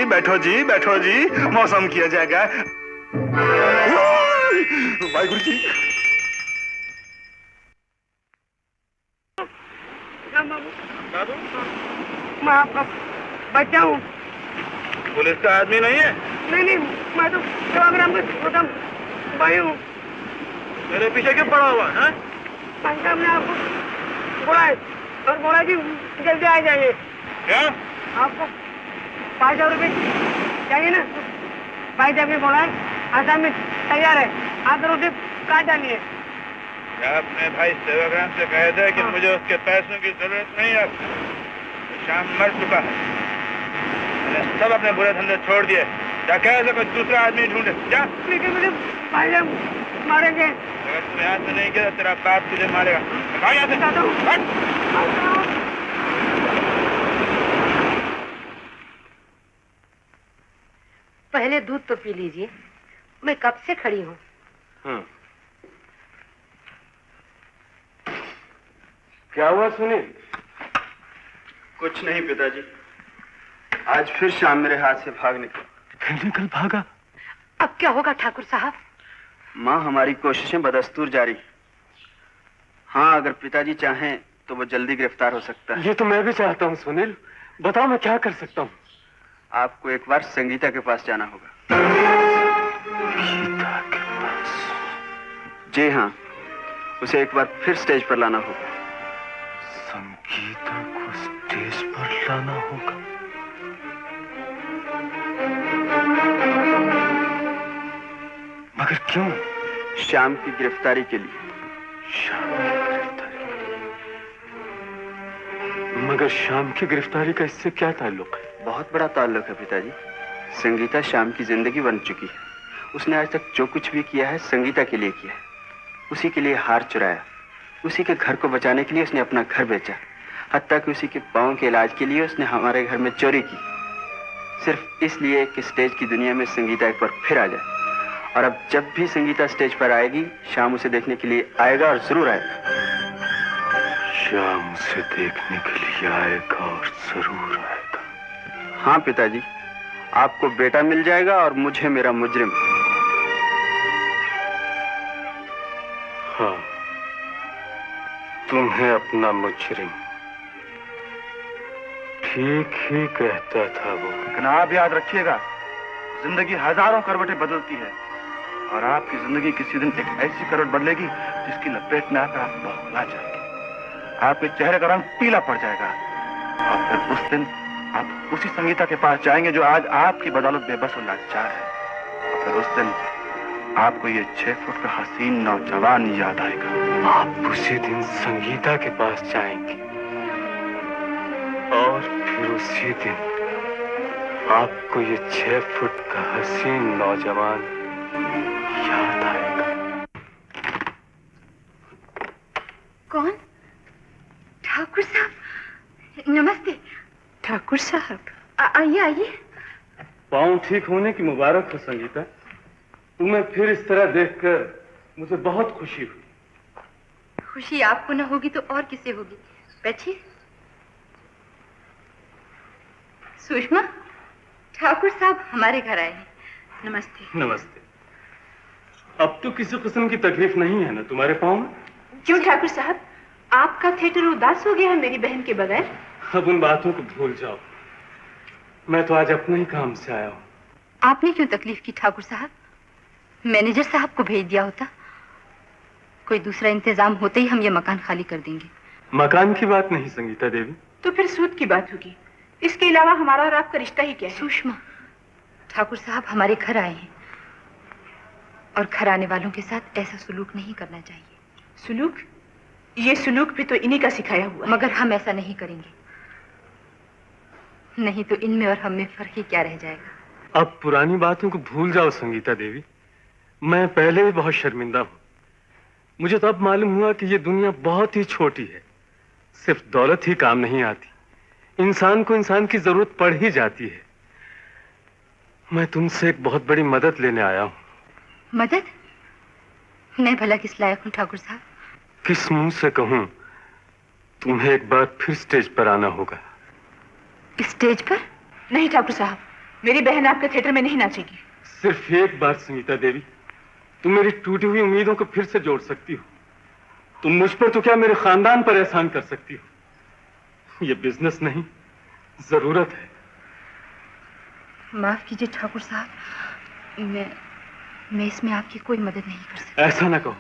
बैठो जी, मौसम किया जाएगा। वाहिगुरु जी। मैं आपका बच्चा हूँ। पुलिस का आदमी नहीं है? नहीं, मैं तो सेवाग्राम का छोटा भाई हूँ। मेरे पीछे क्यों पड़ा हुआ है? पंजाब ने आपको बुलाए और बोला कि जल्दी आ जाइए। क्या? आपको 5,000 रुपये चाहिए ना? भाई साहब ने बोला है आसाम में तैयार है, आकर उसे काट डालिए। क्या अपने भाई सेवाग्राम से कहे थे कि मुझे उसके पैसों की जरूरत नहीं है? शाम मर चुका है, मैंने सब अपने बुरे धंधे छोड़ दिए। क्या कहे थे कोई दूसरा आदमी ढूंढे? क्या? लेकिन मुझे भाई साहब मारेंगे। अगर तुम्हें हाथ में नहीं किया तो तेरा बाप तुझे मारेगा। भाग यहाँ से। पहले दूध तो पी लीजिए, मैं कब से खड़ी हूँ। क्या हुआ सुनील? कुछ नहीं पिताजी, आज फिर शाम मेरे हाथ से भाग निकला। फिर निकल भागा? अब क्या होगा ठाकुर साहब? माँ, हमारी कोशिशें बदस्तूर जारी। हाँ, अगर पिताजी चाहें तो वो जल्दी गिरफ्तार हो सकता है। ये तो मैं भी चाहता हूँ सुनील, बताओ मैं क्या कर सकता हूँ? आपको एक बार संगीता के पास जाना होगा। संगीता के पास? जी हाँ, उसे एक बार फिर स्टेज पर लाना होगा। संगीता को स्टेज पर लाना होगा? मगर क्यों? शाम की गिरफ्तारी के लिए। शाम की गिरफ्तारी के लिए? मगर शाम की गिरफ्तारी का इससे क्या ताल्लुक है? बहुत बड़ा ताल्लुक है पिताजी। संगीता शाम की जिंदगी बन चुकी है। उसने आज तक जो कुछ भी किया है संगीता के लिए किया है। उसी के लिए हार चुराया, उसी के घर को बचाने के लिए उसने अपना घर बेचा, हत्ता कि उसी के पाँव के इलाज के लिए उसने हमारे घर में चोरी की, सिर्फ इसलिए कि स्टेज की दुनिया में संगीता एक बार फिर आ जाए। और अब जब भी संगीता स्टेज पर आएगी, शाम उसे देखने के लिए आएगा और जरूर आएगा। शाम उसे देखने के लिए आएगा और जरूर आएगा। हाँ पिताजी, आपको बेटा मिल जाएगा और मुझे मेरा मुजरिम। हाँ, तुम्हें अपना मुजरिम। ठीक ही कहता था वो। लेकिन आप याद रखिएगा, जिंदगी हजारों करवटें बदलती है और आपकी जिंदगी किसी दिन एक ऐसी करवट बदलेगी जिसकी लपेट में आकर आप बौखला जाएंगे। आपके चेहरे का रंग पीला पड़ जाएगा और फिर उस दिन आप उसी संगीता के पास जाएंगे जो आज आपकी बदौलत बेबस और लाचार है। और फिर उस दिन आपको ये 6 फुट का हसीन नौजवान याद आएगा। आप उसी दिन संगीता के पास जाएंगे और फिर उसी दिन आपको ये 6 फुट का हसीन नौजवान याद आएगा। कौन? ठाकुर साहब, नमस्ते। ठाकुर साहब, आइए आइए। पाँव ठीक होने की मुबारक हो संगीता। तुम्हें फिर इस तरह देखकर मुझे बहुत खुशी हुई। खुशी आपको न होगी तो और किसे होगी? बैठिए। सुषमा, ठाकुर साहब हमारे घर आए हैं। नमस्ते। नमस्ते। अब तो किसी किस्म की तकलीफ नहीं है ना तुम्हारे पाँव में? क्यों ठाकुर साहब, आपका थिएटर उदास हो गया है मेरी बहन के बगैर? अब उन बातों को भूल जाओ। मैं तो आज अपने ही काम से आया हूँ। आपने क्यों तकलीफ की ठाकुर साहब? मैनेजर साहब को भेज दिया होता। कोई दूसरा इंतजाम होते ही हम ये मकान खाली कर देंगे। मकान की बात नहीं संगीता देवी। तो फिर सूद की बात होगी। इसके अलावा हमारा और आपका रिश्ता ही क्या है? सुषमा, ठाकुर साहब हमारे घर आए हैं और घर आने वालों के साथ ऐसा सुलूक नहीं करना चाहिए। सुलूक? ये सुलूक भी तो इन्हीं का सिखाया हुआ है। मगर हम ऐसा नहीं करेंगे, नहीं तो इनमें और हम में फर्क ही क्या रह जाएगा। अब पुरानी बातों को भूल जाओ संगीता देवी। मैं पहले भी बहुत शर्मिंदा हूँ। मुझे तो अब मालूम हुआ कि ये दुनिया बहुत ही छोटी है। सिर्फ दौलत ही काम नहीं आती, इंसान को इंसान की जरूरत पड़ ही जाती है। मैं तुमसे एक बहुत बड़ी मदद लेने आया हूँ। मदद? मैं भला किस लायक हूँ ठाकुर साहब? किस मुंह से कहूँ? तुम्हें एक बार फिर स्टेज पर आना होगा। स्टेज पर? नहीं ठाकुर साहब, मेरी बहन आपके थिएटर में नहीं नाचेगी। सिर्फ एक बार संगीता देवी, तुम मेरी टूटी हुई उम्मीदों को फिर से जोड़ सकती हो। तुम मुझ पर तो क्या, मेरे खानदान पर एहसान कर सकती हो। ये बिजनेस नहीं, जरूरत है। माफ कीजिए ठाकुर साहब, मैं इसमें आपकी कोई मदद नहीं कर सकती। ऐसा ना कहो।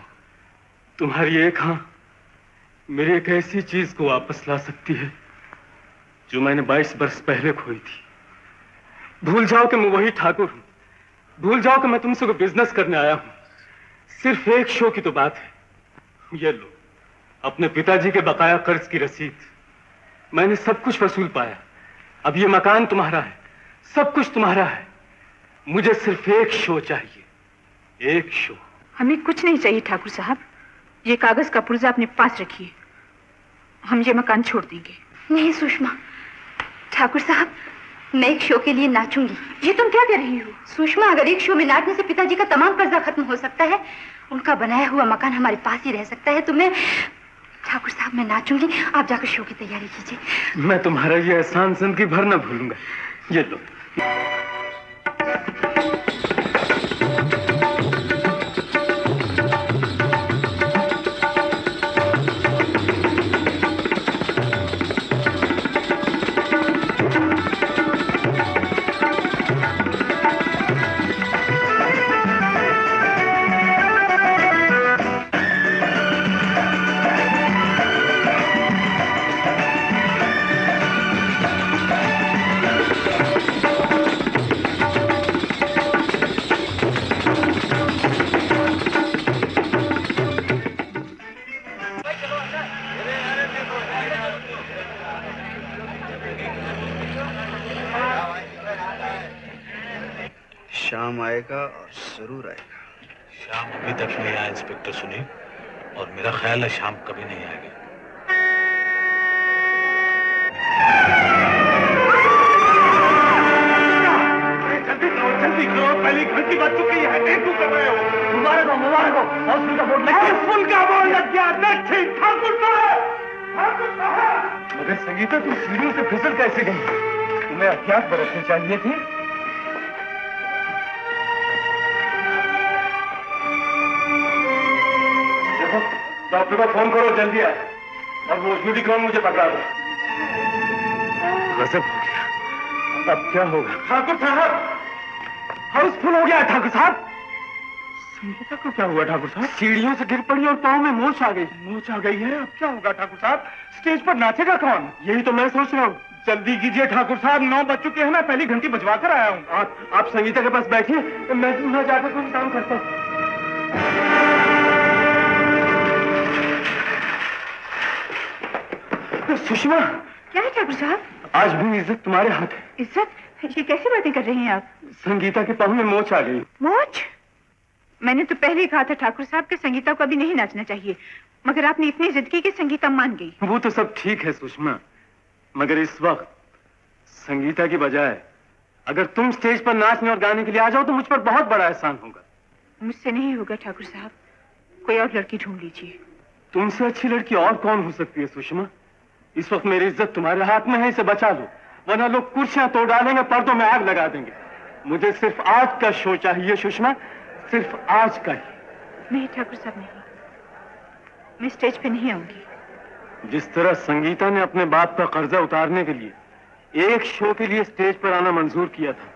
तुम्हारी एक हाँ मेरी एक ऐसी चीज को वापस ला सकती है जो मैंने 22 वर्ष पहले खोई थी। भूल जाओ कि मैं वही ठाकुर हूं। भूल जाओ कि मैं तुमसे कोई बिजनेस करने आया हूं। सिर्फ एक शो की तो बात है। ये लो अपने पिताजी के बकाया कर्ज की रसीद। मैंने सब कुछ वसूल पाया। अब ये मकान तुम्हारा है, सब कुछ तुम्हारा है। मुझे सिर्फ एक शो चाहिए, एक शो। हमें कुछ नहीं चाहिए ठाकुर साहब। ये कागज का पुर्जा अपने पास रखिए। हम ये मकान छोड़ देंगे। नहीं सुषमा, ठाकुर साहब मैं एक शो के लिए नाचूंगी। ये तुम क्या कह रही हो? सुषमा, अगर एक शो में नाचने से पिताजी का तमाम कर्जा खत्म हो सकता है, उनका बनाया हुआ मकान हमारे पास ही रह सकता है, तो मैं ठाकुर साहब मैं नाचूंगी। आप जाकर शो की तैयारी कीजिए। मैं तुम्हारा ये एहसान जिंदगी भर न भूलूंगा। ये लो। शाम आएगा और जरूर आएगा। शाम अभी तक नहीं आया इंस्पेक्टर सुनील, और मेरा ख्याल है शाम कभी नहीं आएगी। जल्दी करो, पहली घंटी बज चुकी है। एक कर रहे हो। मुबारक हो, मुबारक हो। हाउसफुल का बोर्ड लग गया। ठाकुर साहब, ठाकुर साहब। मगर संगीता, तुम सीढ़ियों से फिसल कैसे गई? तुम्हें एहतियात बरतनी चाहिए थी। डॉक्टर को फोन करो, जल्दी आए, और वो यूनिकॉर्न मुझे पकड़ा दो। गजब हो गया। अब क्या होगा? ठाकुर साहब, हाउसफुल हो गया। ठाकुर साहब, संगीता को क्या हुआ? ठाकुर साहब सीढ़ियों से गिर पड़ी और पाँव में मोच आ गई। मोच आ गई है? अब क्या होगा ठाकुर साहब? स्टेज पर नाचेगा कौन? यही तो मैं सोच रहा हूँ। जल्दी कीजिए ठाकुर साहब, 9 बज चुके हैं। मैं पहली घंटी बजवा कर आया हूँ। आप संगीता के पास बैठिए, मैं जाकर कुछ काम करता हूँ। सुषमा, क्या है ठाकुर साहब? आज भी इज्जत तुम्हारे हाथ है। इज्जत? ये कैसी बातें कर रही हैं आप? संगीता के पाँव में मोच आ गई। मोच? मैंने तो पहले ही कहा था ठाकुर साहब कि संगीता को अभी नहीं नाचना चाहिए, मगर आपने इतनी जिद की कि संगीता मान गई। वो तो सब ठीक है सुषमा, मगर इस वक्त संगीता की बजाय अगर तुम स्टेज पर नाचने और गाने के लिए आ जाओ तो मुझ पर बहुत बड़ा एहसान होगा। मुझसे नहीं होगा ठाकुर साहब, कोई और लड़की ढूंढ लीजिए। तुमसे अच्छी लड़की और कौन हो सकती है सुषमा? इस वक्त मेरी इज्जत तुम्हारे हाथ में है, इसे बचा लो, वरना लोग कुर्सियां तोड़ डालेंगे, पर्दों में आग लगा देंगे। मुझे सिर्फ आज का शो चाहिए सुषमा, सिर्फ आज का ही। नहीं ठाकुर साहब, नहीं, मैं स्टेज पे नहीं आऊंगी। जिस तरह संगीता ने अपने बाप का कर्जा उतारने के लिए एक शो के लिए स्टेज पर आना मंजूर किया था,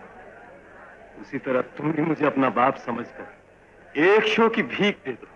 उसी तरह तुम भी मुझे अपना बाप समझकर एक शो की भीख दे दो।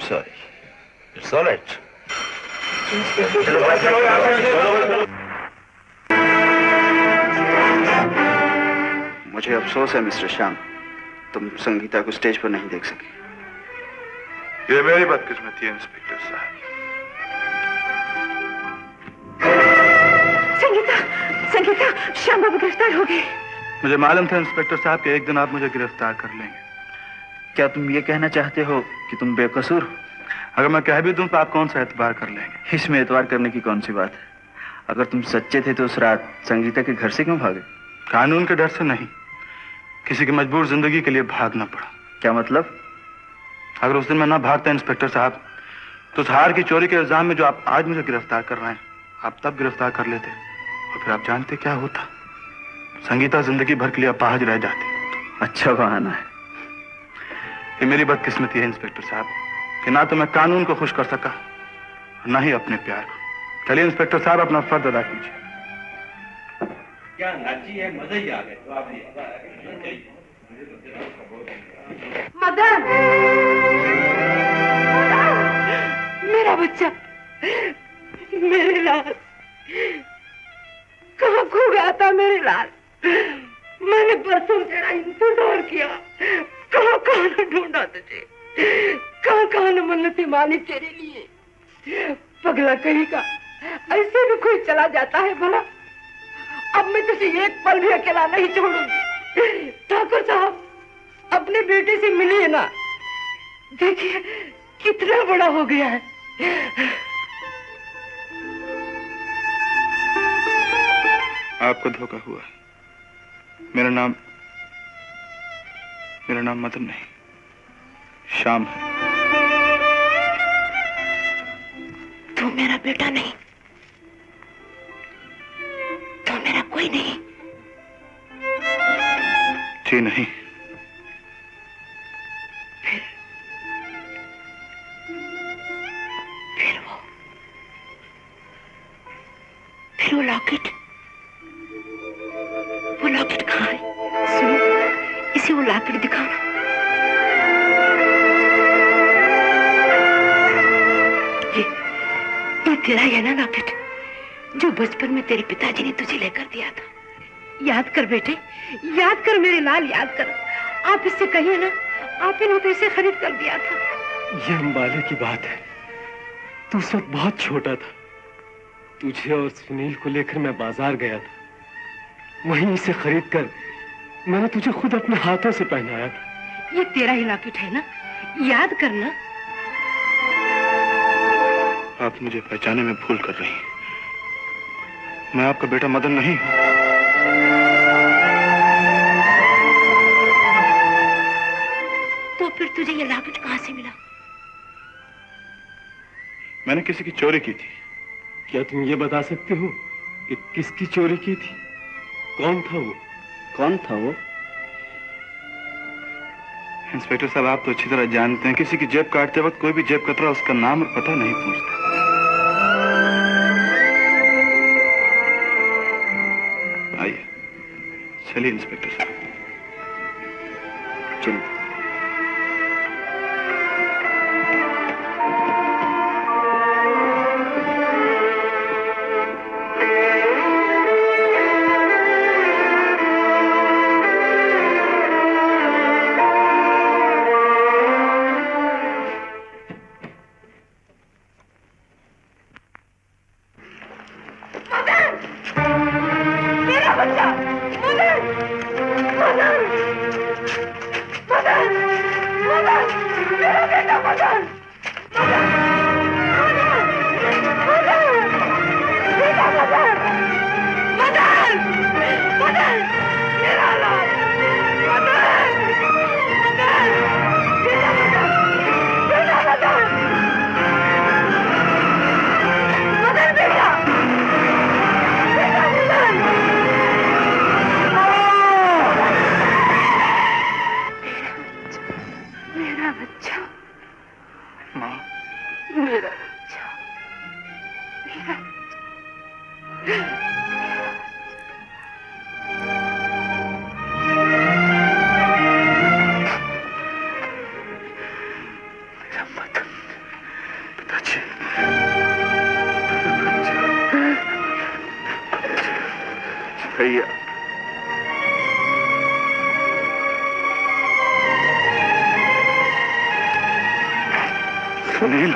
sorry. It's all right. मुझे अफसोस है मिस्टर श्याम, तुम संगीता को स्टेज पर नहीं देख सके। ये मेरी बदकिस्मती है इंस्पेक्टर साहब। संगीता, श्याम बाबू गिरफ्तार हो गए। मुझे मालूम था इंस्पेक्टर साहब कि एक दिन आप मुझे गिरफ्तार कर लेंगे। क्या तुम ये कहना चाहते हो कि तुम बेकसूर हो? अगर मैं कह भी दूं तो आप कौन सा एतबार कर लेंगे? इसमें एतबार करने की कौन सी बात है? अगर तुम सच्चे थे तो उस रात संगीता के घर से क्यों भागे? कानून के डर से नहीं, किसी की मजबूर जिंदगी के लिए भागना पड़ा। क्या मतलब? अगर उस दिन मैं ना भागता इंस्पेक्टर साहब, तो उस हार की चोरी के इल्जाम में जो आप आज मुझे गिरफ्तार कर रहे हैं, आप तब गिरफ्तार कर लेते और फिर आप जानते क्या होता? संगीता जिंदगी भर के लिए अपाहज रह जाती। अच्छा बहाना है। ये मेरी बदकिस्मती है इंस्पेक्टर साहब कि ना तो मैं कानून को खुश कर सका, ना ही अपने प्यार को। चलिए इंस्पेक्टर साहब, अपना फर्ज अदा कीजिए। क्या नाची है, मजा ही आ गया। तो आप मदन, मेरा बच्चा, मेरे लाल, कहाँ खो गया था मेरे लाल? मैंने बरसों तेरा इंतजार किया, कहाँ कहाँ न ढूंढा तुझे, कहाँ कहाँ न मन्नतें मानी तेरे लिए। पगला कहेगा, ऐसे भी कोई चला जाता है भला? अब मैं तुझे एक पल भी अकेला नहीं छोड़ूंगी। ठाकुर साहब, अपने बेटे से मिलिए ना, देखिए कितना बड़ा हो गया है। आपको धोखा हुआ। मेरा नाम मदन नहीं, श्याम है। तू मेरा बेटा नहीं, तू मेरा कोई नहीं। जी नहीं। फिर वो लॉकेट कहाँ है? सुनो, इसे वो लॉकेट दिखाओ ना। ये तेरा है ना लॉकेट, जो बचपन में तेरे पिताजी ने तुझे लेकर दिया था। याद कर बेटे, याद कर मेरे लाल, याद कर। आप इससे कहिए ना, आप ने तो इसे खरीद कर दिया था। ये अंबाले की बात है, तू उस वक्त बहुत छोटा था। तुझे और सुनील को लेकर मैं बाजार गया था, वहीं इसे खरीद कर मैंने तुझे खुद अपने हाथों से पहनाया था। ये तेरा ही लॉकेट है ना, याद करना। आप मुझे पहचाने में भूल कर रही हैं। मैं आपका बेटा मदन नहीं हूं। तो फिर तुझे ये लॉकेट कहां से मिला? मैंने किसी की चोरी की थी। क्या तुम ये बता सकते हो कि किसकी चोरी की थी? कौन था वो? कौन था वो? इंस्पेक्टर साहब, आप तो अच्छी तरह जानते हैं, किसी की जेब काटते वक्त कोई भी जेब कतरा उसका नाम और पता नहीं पूछता। आइए, चलिए इंस्पेक्टर साहब, चलिए। सुनील,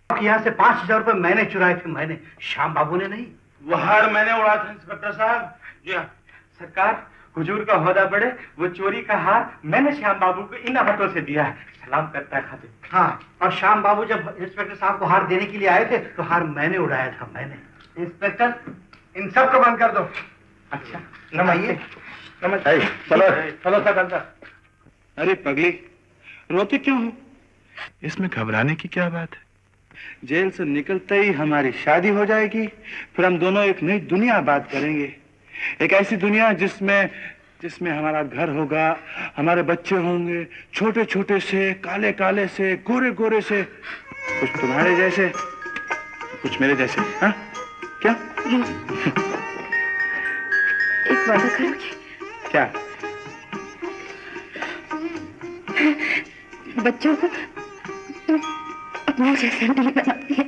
यहाँ से 5,000 रुपए मैंने चुराए थे, मैंने, श्याम बाबू ने नहीं। वो हार मैंने उड़ा था इंस्पेक्टर साहब। जी हाँ सरकार, हुजूर का ओहदा बढ़े, वो चोरी का हार मैंने श्याम बाबू को इन हाथों से दिया है। सलाम करता है खातिर। हाँ, और श्याम बाबू जब इंस्पेक्टर साहब को हार देने के लिए आए थे तो हार मैंने उड़ाया था, मैंने। इंस्पेक्टर, इन सब को बंद कर दो। अच्छा, नमस्ते। नमस्ते। चलो चलो सर। अरे पगली, रोते क्यों हो? इसमें घबराने की क्या बात है? जेल से निकलते ही हमारी शादी हो जाएगी, फिर हम दोनों एक नई दुनिया आबाद करेंगे। एक ऐसी दुनिया जिसमें हमारा घर होगा, हमारे बच्चे होंगे, छोटे छोटे से, काले काले से, गोरे गोरे से, कुछ तुम्हारे जैसे, कुछ मेरे जैसे। हाँ क्या? एक वादा करोगे? क्या? बच्चों को अपने जैसे नहीं बनाती है।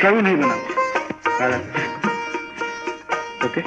कभी नहीं बनाऊंगा। ओके?